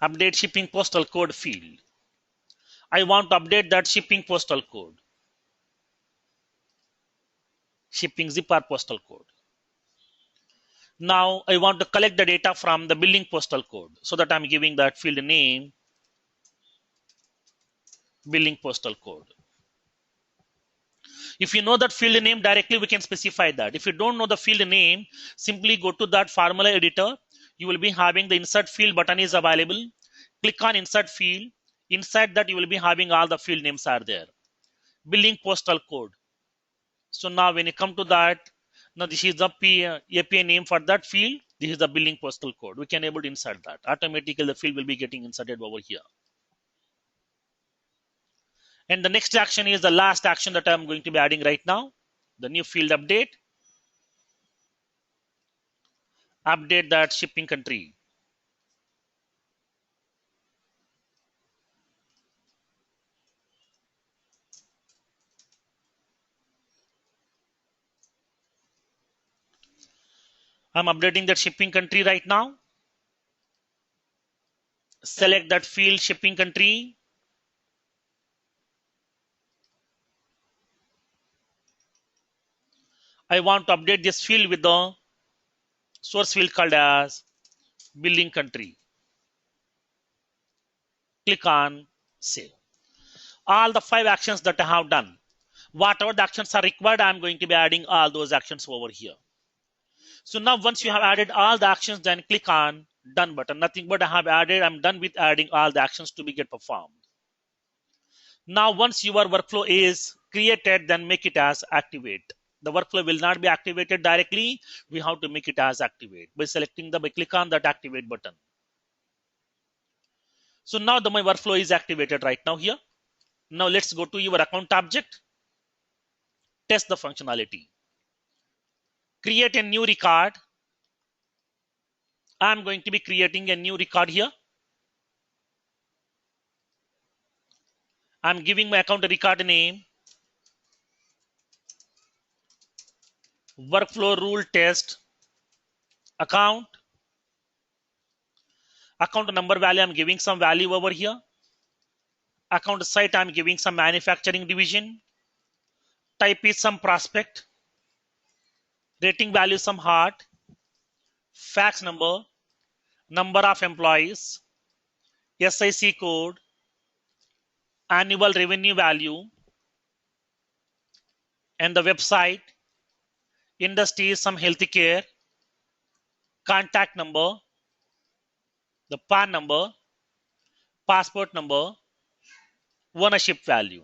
Speaker 1: Update shipping postal code field. I want to update that shipping postal code. Shipping zipper postal code. Now I want to collect the data from the billing postal code, so that I'm giving that field name billing postal code. If you know that field name directly, we can specify that. If you don't know the field name, simply go to that formula editor. You will be having the insert field button is available. Click on insert field. Inside that, you will be having all the field names are there. Billing postal code. So now when you come to that, now this is the API name for that field. This is the billing postal code. We can able to insert that. Automatically the field will be getting inserted over here. And the next action is the last action that I'm going to be adding right now. The new field update. Update that shipping country. I'm updating that shipping country right now. Select that field shipping country. I want to update this field with the source field called as billing country. Click on save. All the 5 actions that I have done, whatever the actions are required, I'm going to be adding all those actions over here. So now once you have added all the actions, then click on done button. Nothing but I have added, I'm done with adding all the actions to be get performed. Now once your workflow is created, then make it as activate. The workflow will not be activated directly. We have to make it as activate by selecting by click on that activate button. So now my workflow is activated right now here. Now let's go to your account object. Test the functionality. Create a new record. I'm going to be creating a new record here. I'm giving my account a record name. Workflow rule test account. Account number value, I'm giving some value over here. Account site, I'm giving some manufacturing division. Type is some prospect. Rating value some hard. Fax number. Number of employees. SIC code. Annual revenue value. And the website. Industry is some healthcare. Contact number. The PAN number. Passport number. Ownership value.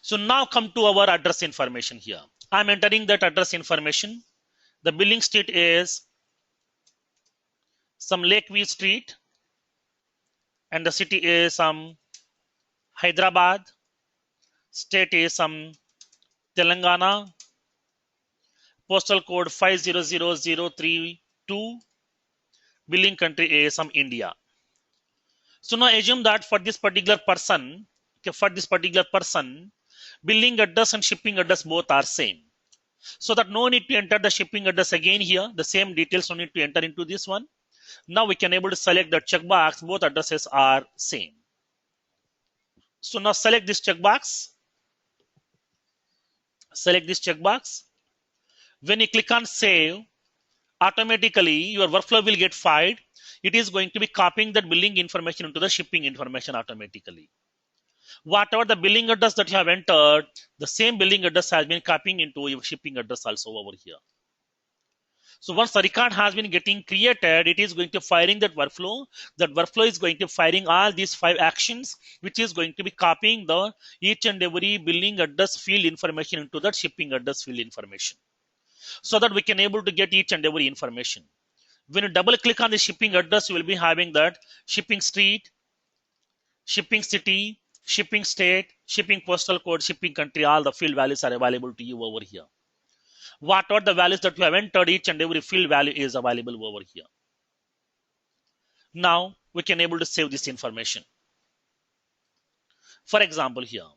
Speaker 1: So now come to our address information here. I'm entering that address information. The billing street is some Lakeview Street. And the city is some Hyderabad. State is some Telangana. Postal code 500032. Billing country is some India. So now assume that for this particular person, billing address and shipping address both are same. So that no need to enter the shipping address again here. The same details no need to enter into this one. Now we can able to select the checkbox. Both addresses are same. So now select this checkbox. Select this checkbox. When you click on save, automatically your workflow will get filed. It is going to be copying that billing information into the shipping information automatically. Whatever the billing address that you have entered, the same billing address has been copying into your shipping address also over here. So once the record has been getting created, it is going to firing that workflow. That workflow is going to firing all these 5 actions, which is going to be copying the each and every billing address field information into that shipping address field information, so that we can able to get each and every information. When you double click on the shipping address, you will be having that shipping street, shipping city, shipping state, shipping postal code, shipping country. All the field values are available to you over here. Whatever the values that you have entered, each and every field value is available over here. Now we can able to save this information. For example, here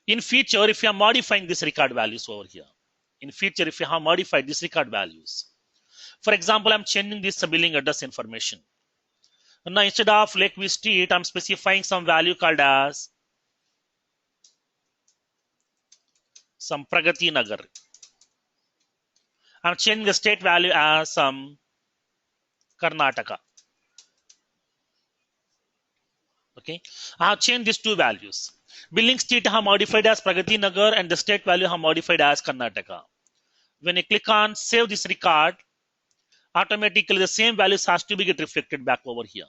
Speaker 1: in future, if you are modifying this record values over here, in future, if you have modified this record values, for example, I'm changing this billing address information. Now instead of Lakeview Street, I'm specifying some value called as some Pragati Nagar. I'm changing the state value as some Karnataka. Okay, I have changed these two values. Billing state I have modified as Pragati Nagar and the state value I have modified as Karnataka. When you click on save this record, automatically the same values has to be get reflected back over here.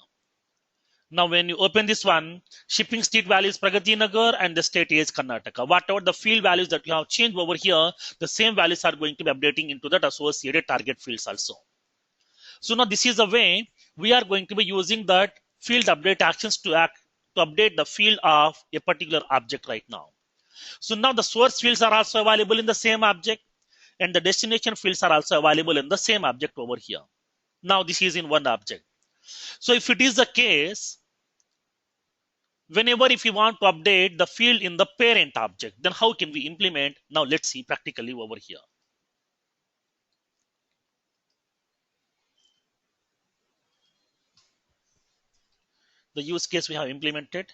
Speaker 1: Now when you open this one, shipping state value is Pragati Nagar and the state is Karnataka. Whatever the field values that you have changed over here, the same values are going to be updating into that associated target fields also. So now this is the way we are going to be using that field update actions to update the field of a particular object right now. So now the source fields are also available in the same object and the destination fields are also available in the same object over here. Now this is in one object. So if it is the case, whenever if you want to update the field in the parent object, then how can we implement? Now let's see practically over here. The use case we have implemented.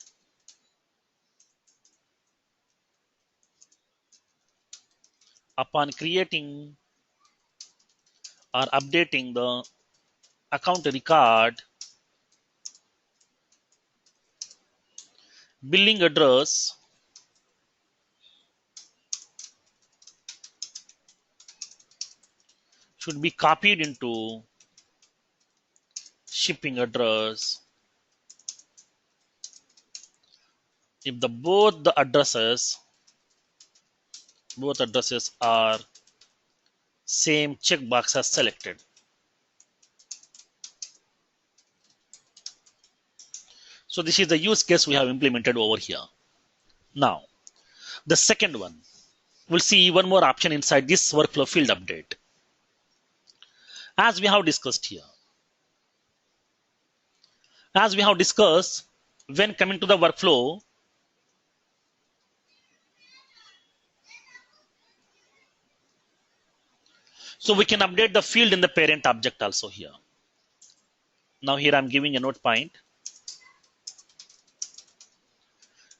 Speaker 1: Upon creating or updating the account record, billing address should be copied into shipping address if both addresses are same checkbox as selected. So this is the use case we have implemented over here. Now, the second one, we'll see one more option inside this workflow field update. As we have discussed here, when coming to the workflow, so we can update the field in the parent object also here. Now here I'm giving a note point.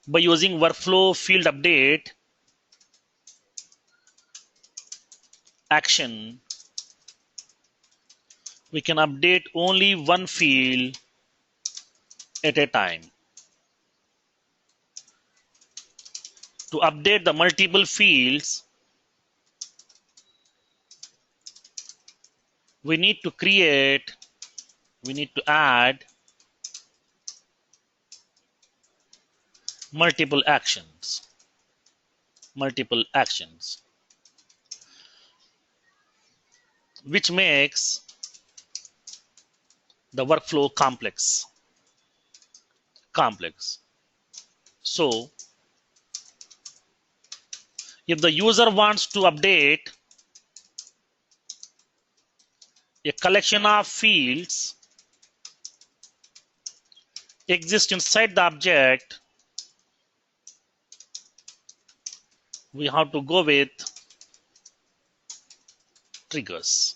Speaker 1: By using workflow field update action, we can update only one field at a time. To update the multiple fields, we need to add multiple actions, which makes the workflow complex. So if the user wants to update a collection of fields exist inside the object, we have to go with triggers.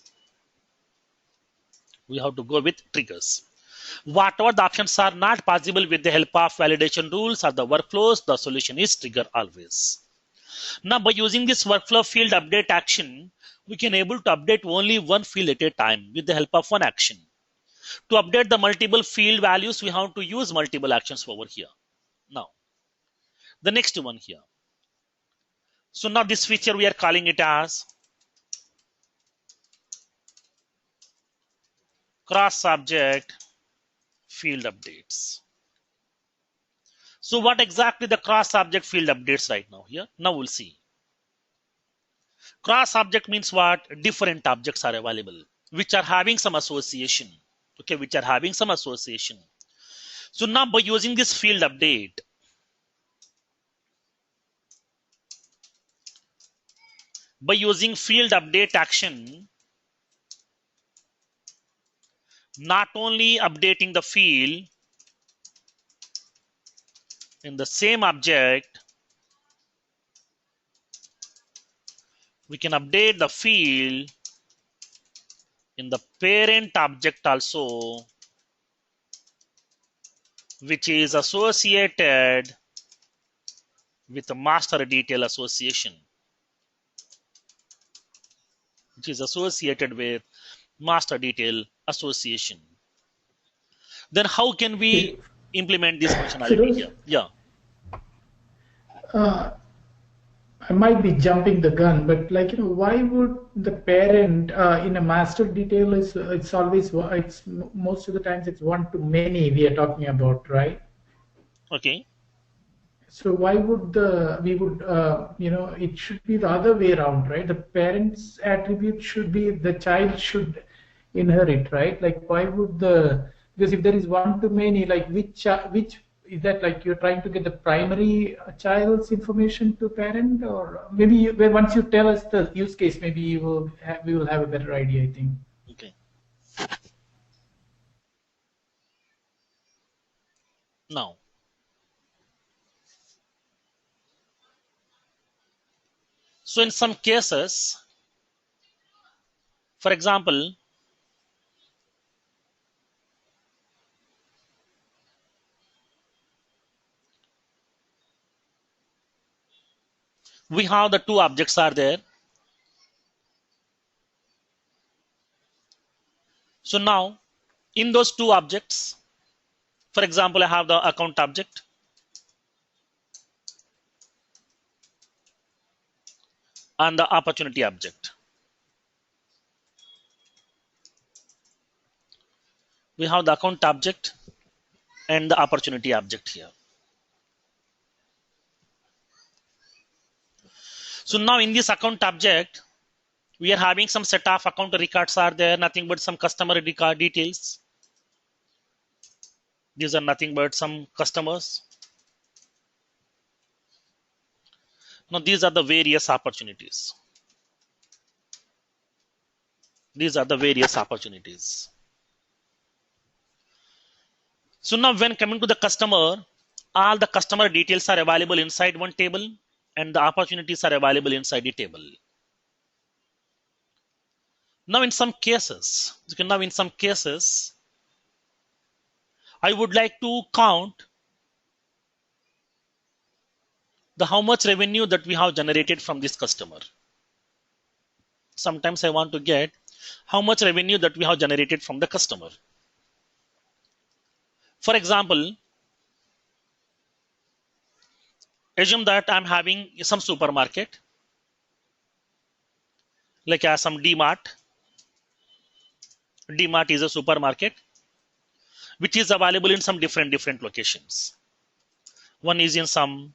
Speaker 1: Whatever the options are not possible with the help of validation rules or the workflows, the solution is trigger always. Now by using this workflow field update action, we can able to update only one field at a time with the help of one action. To update the multiple field values, we have to use multiple actions over here. Now, the next one here. So now this feature we are calling it as cross-subject field updates. So what exactly the cross-subject field updates right now here? Now we'll see. Cross-object means what? Different objects are available, which are having some association. Okay, So now by using this field update, by using field update action, not only updating the field in the same object, we can update the field in the parent object also, which is associated with the master detail association, which is associated with master detail association. Then how can we implement this functionality here? Yeah.
Speaker 3: I might be jumping the gun, but like, why would the parent in a master detail it's always, it's most of the times it's one to many we are talking about, right?
Speaker 1: Okay.
Speaker 3: So why would it should be the other way around, right? The parent's attribute should be the child should inherit, right? Like why would because if there is one to many, like which is that, like you're trying to get the primary child's information to parent, or maybe once you tell us the use case, maybe we will have a better idea, I think.
Speaker 1: Okay. Now, so in some cases, for example, we have the two objects are there. So now in those two objects, for example, I have the account object and the opportunity object. We have the account object and the opportunity object here. So now in this account object, we are having some set of account records are there, nothing but some customer record details. These are nothing but some customers. Now these are the various opportunities. These are the various opportunities. So now when coming to the customer, all the customer details are available inside one table and the opportunities are available inside the table. Now in some cases, I would like to count the how much revenue that we have generated from this customer. Sometimes I want to get how much revenue that we have generated from the customer. For example, assume that I'm having some supermarket, like some DMart. DMart is a supermarket which is available in some different locations. One is in some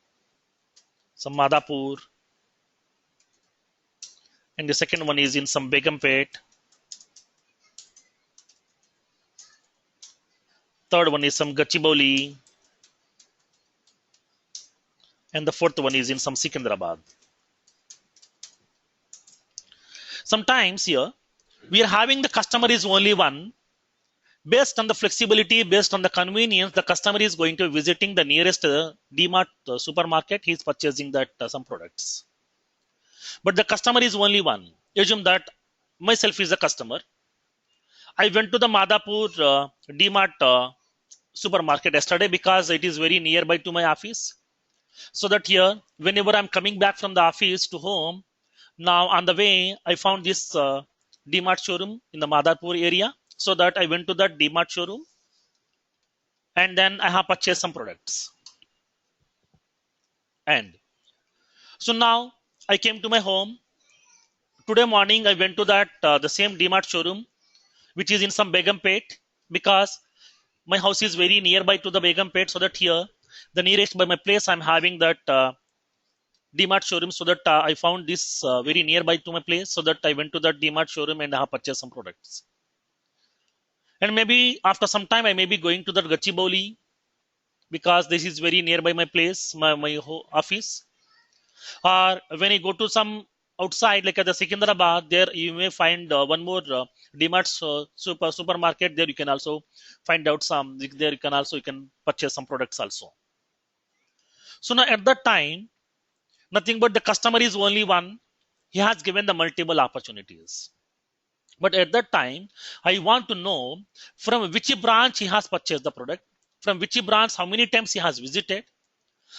Speaker 1: Madhapur, and the second one is in some Begumpet. Third one is some Gachibowli, and the fourth one is in some Secunderabad. Sometimes here we are having the customer is only one. Based on the flexibility, based on the convenience, the customer is going to visiting the nearest DMart supermarket. He is purchasing that some products. But the customer is only one. Assume that myself is a customer. I went to the Madhapur DMart supermarket yesterday because it is very nearby to my office. So that here, whenever I'm coming back from the office to home, now on the way, I found this DMart showroom in the Madhapur area. So that I went to that DMart showroom and then I have purchased some products. And so now I came to my home. Today morning, I went to that the same DMart showroom, which is in some Begumpet, because my house is very nearby to the Begumpet. So that here, the nearest by my place, I'm having that DMart showroom. So that I found this very nearby to my place. So that I went to that DMart showroom and I have purchased some products. And maybe after some time, I may be going to that Gachibowli because this is very nearby my place, my office. Or when I go to some outside, like at the Secunderabad, there you may find one more DMart's supermarket. There you can also find out some. There you can purchase some products also. So now at that time, nothing but the customer is only one. He has given the multiple opportunities. But at that time, I want to know from which branch he has purchased the product, from which branch, how many times he has visited,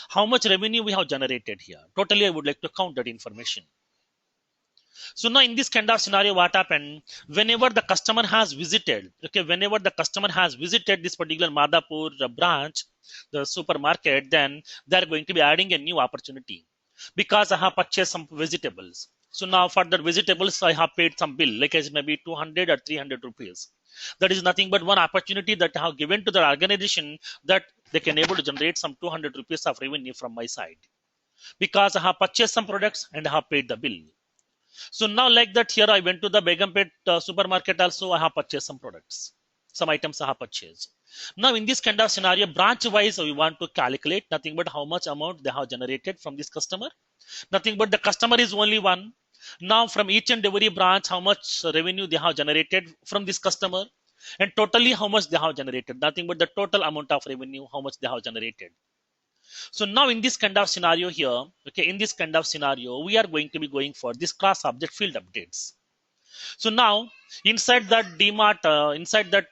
Speaker 1: how much revenue we have generated here. Totally, I would like to count that information. So now in this kind of scenario, what happened? Whenever the customer has visited, whenever the customer has visited this particular Madhapur branch, the supermarket, then they're going to be adding a new opportunity because I have purchased some vegetables. So now for the vegetables, I have paid some bill, like as maybe 200 or 300 rupees. That is nothing but one opportunity that I have given to the organization that they can able to generate some 200 rupees of revenue from my side because I have purchased some products and I have paid the bill. So now like that here I went to the Begumpet supermarket also. I have purchased some products, some items I have purchased. Now in this kind of scenario, branch wise we want to calculate nothing but how much amount they have generated from this customer. Nothing but the customer is only one. Now from each and every branch, how much revenue they have generated from this customer, and totally how much they have generated. Nothing but the total amount of revenue, how much they have generated. So now in this kind of scenario here, in this kind of scenario, we are going to be going for this class object field updates. So now inside that DMart, inside that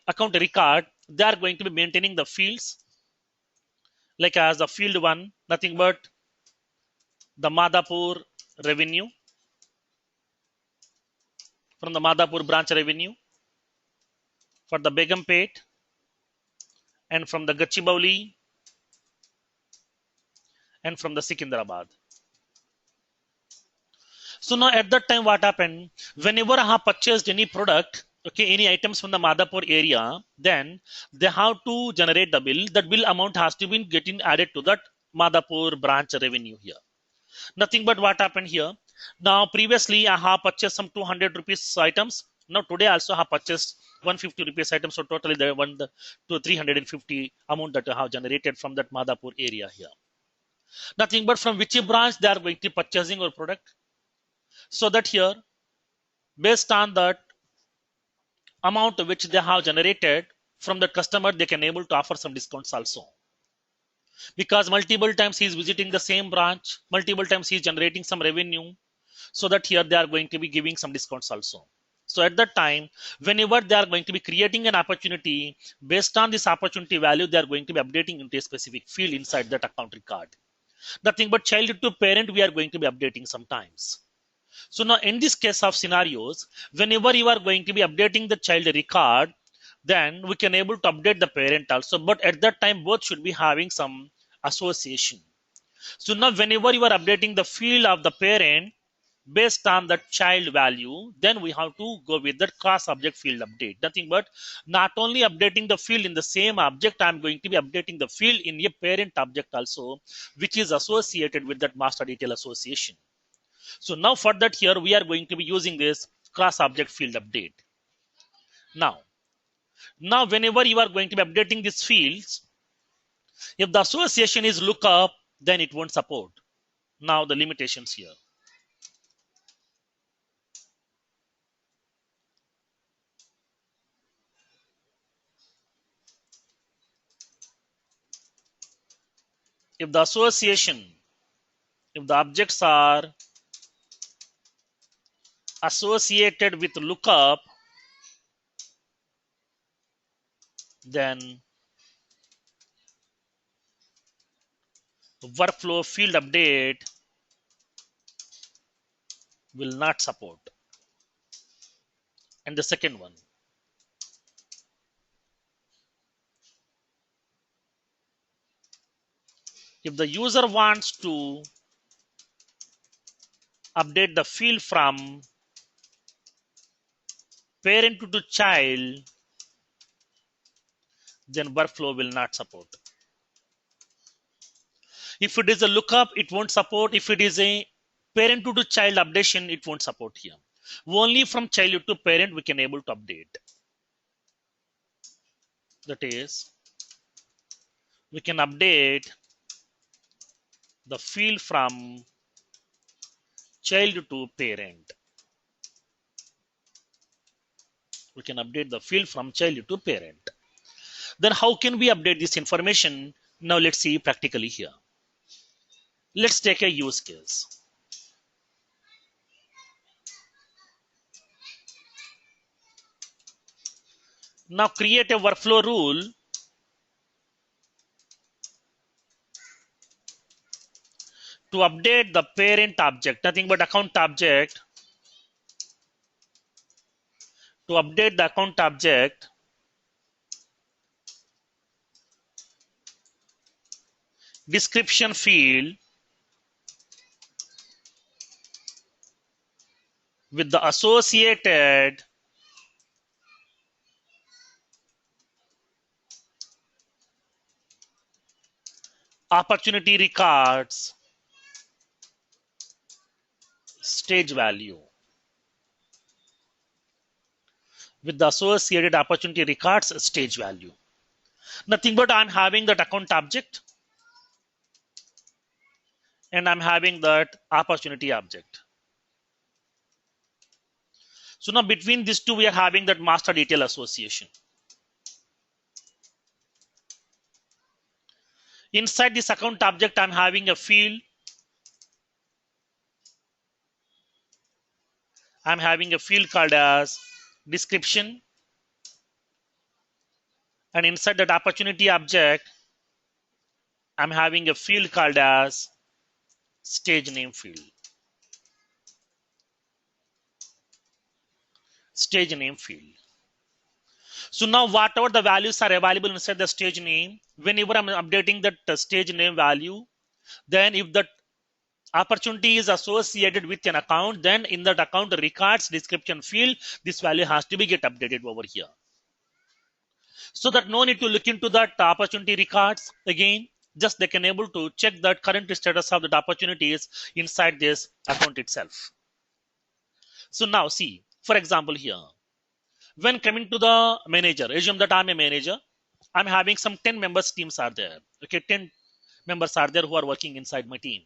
Speaker 1: account record, they are going to be maintaining the fields like as the field one, nothing but the Madhapur revenue from the Madhapur branch revenue, for the Begumpet, and from the Gachibowli, and from the Secunderabad. So now at that time, what happened? Whenever I have purchased any product, any items from the Madhapur area, then they have to generate the bill. That bill amount has to be getting added to that Madhapur branch revenue here. Nothing but what happened here. Now previously I have purchased some 200 rupees items. Now today also I have purchased 150 rupees items. So totally there to 350 amount that I have generated from that Madhapur area here. Nothing but from which branch they are going to be purchasing our product. So that here, based on that amount which they have generated from the customer, they can able to offer some discounts also. Because multiple times he is visiting the same branch, multiple times he is generating some revenue. So that here they are going to be giving some discounts also. So at that time, whenever they are going to be creating an opportunity, based on this opportunity value, they are going to be updating into a specific field inside that account record. Nothing but child to parent, we are going to be updating sometimes. So now in this case of scenarios, whenever you are going to be updating the child record, then we can able to update the parent also. But at that time, both should be having some association. So now whenever you are updating the field of the parent based on the child value, then we have to go with that class object field update. Nothing but not only updating the field in the same object, I'm going to be updating the field in a parent object also, which is associated with that master detail association. So now for that here, we are going to be using this class object field update. Now whenever you are going to be updating these fields, if the association is lookup, then it won't support. Now the limitations here. If the association, if the objects are associated with lookup, then workflow field update will not support. And the second one, if the user wants to update the field from parent to child, then workflow will not support. If it is a lookup, it won't support. If it is a parent to child updation, it won't support here. Only from child to parent we can able to update. That is, we can update the field from child to parent. We can update the field from child to parent. Then how can we update this information? Now let's see practically here. Let's take a use case. Now create a workflow rule to update the parent object, nothing but account object, to update the account object description field with the associated opportunity records stage value. With the associated opportunity records stage value. Nothing but I'm having that account object and I'm having that opportunity object. So now between these two, we are having that master detail association. Inside this account object, I'm having a field. I'm having a field called as description. And inside that opportunity object, I'm having a field called as stage name field. Stage name field. So now whatever the values are available inside the stage name, whenever I'm updating that stage name value, then if that opportunity is associated with an account, then in that account records description field, this value has to be get updated over here. So that no need to look into that opportunity records again, just they can able to check that current status of the opportunities inside this account itself. So now see, for example here, when coming to the manager, assume that I'm a manager, I'm having some 10 members teams are there. Okay, 10 members are there who are working inside my team.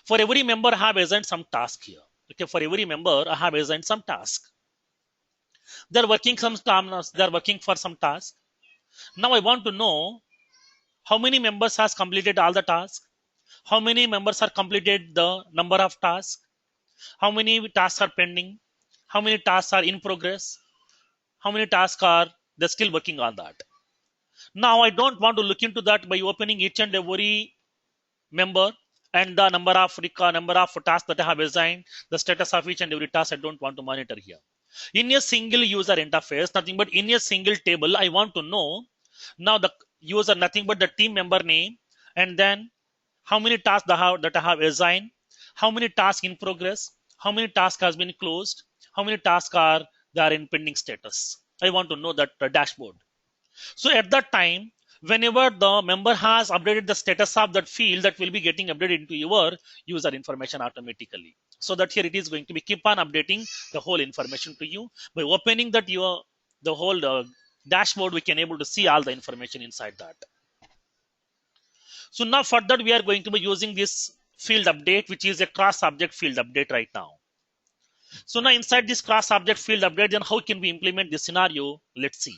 Speaker 1: For every member, I have assigned some task here. Okay, for every member, I have assigned some task. They're working for some task. Now I want to know how many members has completed all the tasks, how many members are completed the number of tasks, how many tasks are pending, how many tasks are in progress, how many tasks are they still working on that. Now I don't want to look into that by opening each and every member and the number of tasks that I have assigned, the status of each and every task I don't want to monitor here. In a single user interface, nothing but in a single table, I want to know now the user, nothing but the team member name, and then how many tasks that I have assigned, how many tasks in progress, how many tasks has been closed, how many tasks are there in pending status. I want to know that dashboard. So at that time, whenever the member has updated the status of that field, that will be getting updated into your user information automatically. So that here it is going to be keep on updating the whole information to you. By opening that the whole dashboard, we can able to see all the information inside that. So now for that, we are going to be using this field update, which is a cross object field update right now. So now inside this cross object field update, then how can we implement this scenario? Let's see.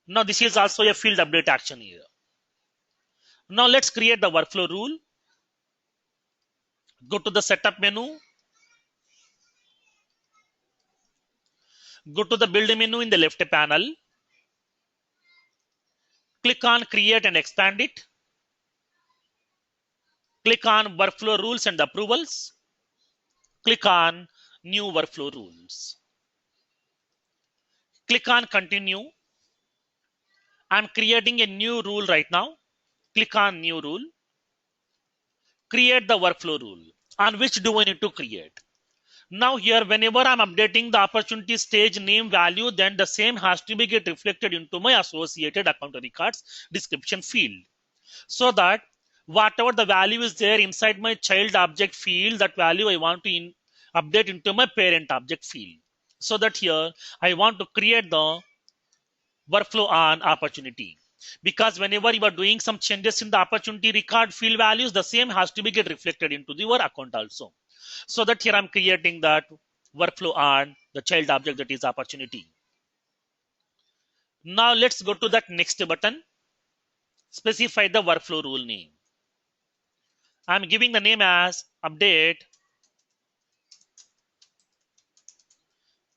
Speaker 1: Now this is also a field update action here. Now let's create the workflow rule. Go to the setup menu. Go to the build menu in the left panel. Click on create and expand it. Click on workflow rules and approvals. Click on new workflow rules. Click on continue. I'm creating a new rule right now. Click on new rule. Create the workflow rule. On which do I need to create? Now here, whenever I'm updating the opportunity stage name value, then the same has to be get reflected into my associated account records description field. So that whatever the value is there inside my child object field, that value I want to update into my parent object field. So that here I want to create the workflow on opportunity. because whenever you are doing some changes in the opportunity record field values, the same has to be get reflected into your account also. So that here I'm creating that workflow on the child object, that is opportunity. Now let's go to that next button, specify the workflow rule name. I'm giving the name as update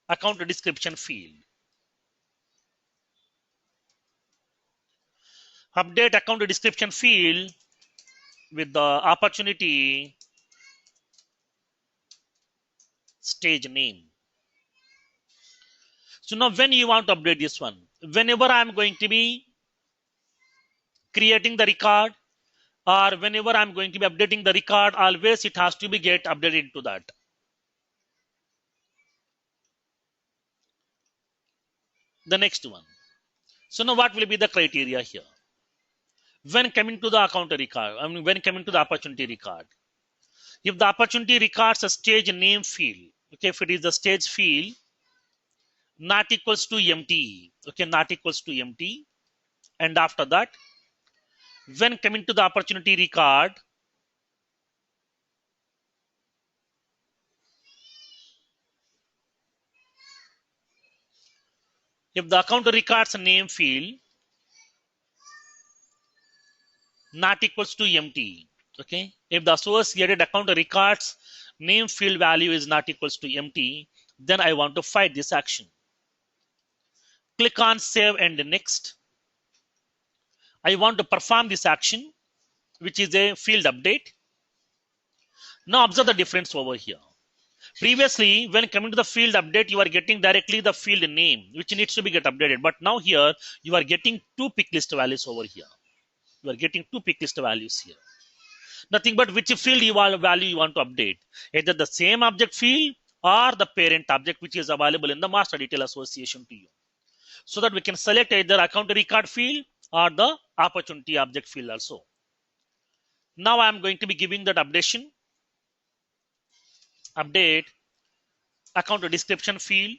Speaker 1: account description field. Update account description field with the opportunity stage name. So now when you want to update this one, whenever I'm going to be creating the record or whenever I'm going to be updating the record, always it has to be get updated into that. The next one. So now what will be the criteria here? When coming to the account record, when coming to the opportunity record, if the opportunity records a stage name field, okay, if it is the stage field, not equals to empty, okay, not equals to empty, and after that, when coming to the opportunity record, if the account records name field not equals to empty, okay, if the associated account records name field value is not equals to empty, then I want to fight this action. Click on save and next. I want to perform this action, which is a field update. Now observe the difference over here. Previously, when coming to the field update, you are getting directly the field name, which needs to be get updated. But now here, you are getting two pick list values over here. You are getting two pick list values here. Nothing but which field value you want to update. Either the same object field or the parent object, which is available in the master detail association to you. So that we can select either account record field or the opportunity object field also. Now I'm going to be giving that updation. Update account description field.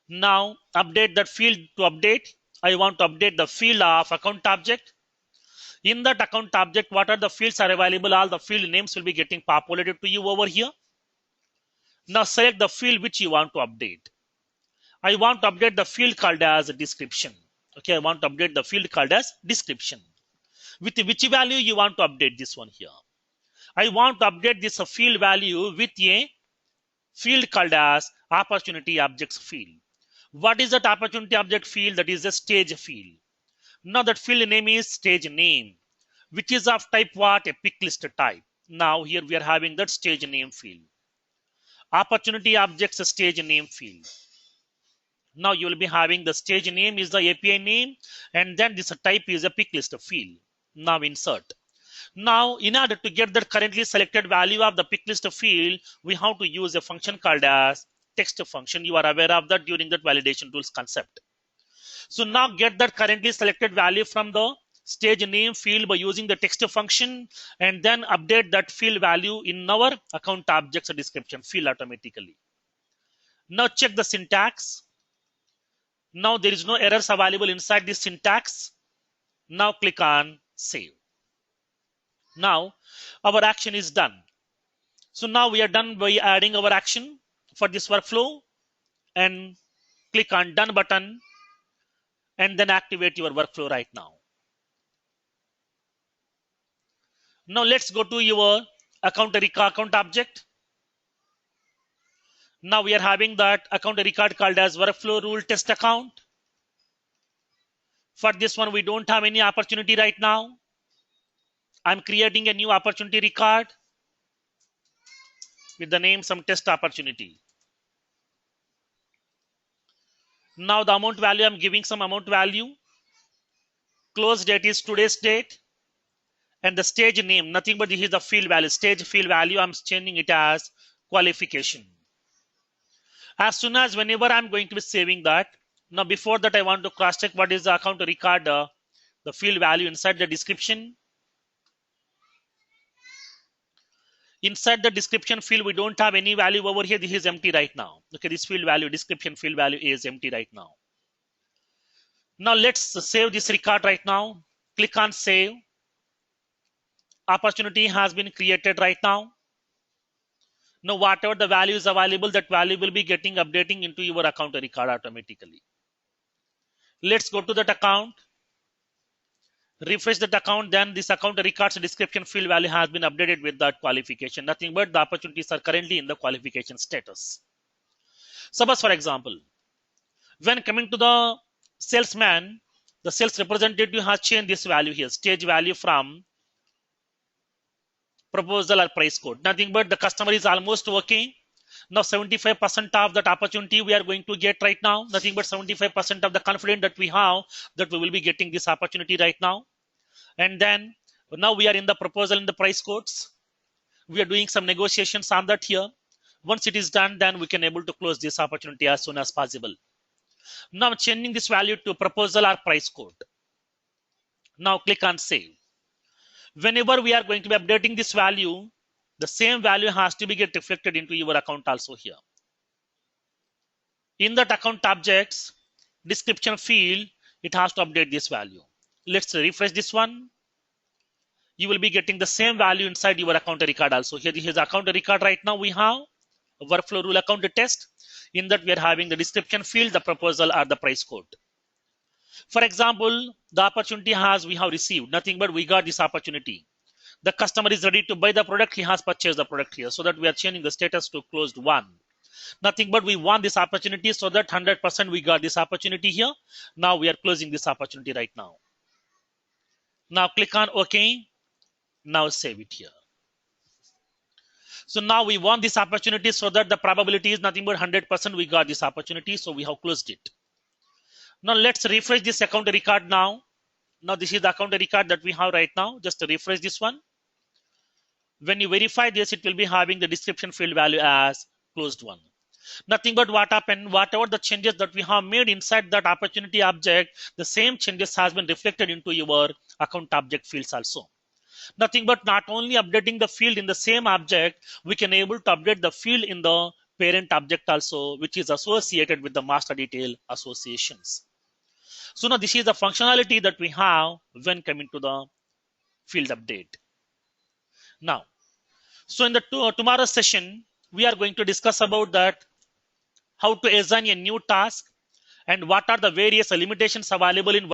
Speaker 1: Now update that field to update. I want to update the field of account object. In that account object, what are the fields are available? All the field names will be getting populated to you over here. Now select the field which you want to update. I want to update the field called as description. Okay, I want to update the field called as description. With which value you want to update this one here? I want to update this field value with a field called as opportunity objects field. What is that opportunity object field? That is a stage field. Now that field name is stage name, which is of type what? A pick list type. Now here we are having that stage name field. Opportunity objects stage name field. Now you will be having the stage name is the API name, and then this type is a pick list field. Now insert. Now in order to get that currently selected value of the pick list field, we have to use a function called as text function. You are aware of that during that validation tools concept. So now get that currently selected value from the stage name field by using the text function, and then update that field value in our account objects description field automatically. Now check the syntax. Now there is no errors available inside this syntax. Now click on save. Now our action is done. So now we are done by adding our action for this workflow, and click on done button and then activate your workflow right now. Now let's go to your account object. Now we are having that account record called as workflow rule test account. For this one, we don't have any opportunity right now. I'm creating a new opportunity record with the name some test opportunity. Now the amount value, I'm giving some amount value. Close date is today's date. And the stage name, nothing but this is the field value. Stage field value, I'm changing it as qualification. As soon as whenever I'm going to be saving that, now before that I want to cross check what is the account record, the field value inside the description. Inside the description field, we don't have any value over here. This is empty right now. Okay, this field value, description field value is empty right now. Now let's save this record right now. Click on save. Opportunity has been created right now. Now whatever the value is available, that value will be getting updating into your account record automatically. Let's go to that account. Refresh that account, then this account records description field value has been updated with that qualification. Nothing but the opportunities are currently in the qualification status. Suppose, for example, when coming to the salesman, the sales representative has changed this value here, stage value from proposal or price quote. Nothing but the customer is almost okay. Now 75% of that opportunity we are going to get right now. Nothing but 75% of the confidence that we have that we will be getting this opportunity right now. And then now we are in the proposal and the price quotes. We are doing some negotiations on that here. Once it is done, then we can able to close this opportunity as soon as possible. Now I'm changing this value to proposal or price quote. Now click on save. Whenever we are going to be updating this value, the same value has to be get reflected into your account also here. In that account objects, description field, it has to update this value. Let's refresh this one. You will be getting the same value inside your account record also. Here is the account record right now. We have a workflow rule account test. In that we are having the description field, the proposal or the price quote. For example, the opportunity we have received. Nothing but we got this opportunity. The customer is ready to buy the product. He has purchased the product here. So that we are changing the status to closed one. Nothing but we want this opportunity, so that 100% we got this opportunity here. Now we are closing this opportunity right now. Now click on OK. Now save it here. So now we want this opportunity, so that the probability is nothing but 100% we got this opportunity. So we have closed it. Now let's refresh this account record now. Now this is the account record that we have right now. Just to refresh this one. When you verify this, it will be having the description field value as closed one. Nothing but what happened, whatever the changes that we have made inside that opportunity object, the same changes has been reflected into your account object fields also. Nothing but not only updating the field in the same object, we can able to update the field in the parent object also, which is associated with the master detail associations. So now this is the functionality that we have when coming to the field update. Now, so in the tomorrow's session, we are going to discuss about that, how to assign a new task and what are the various limitations available in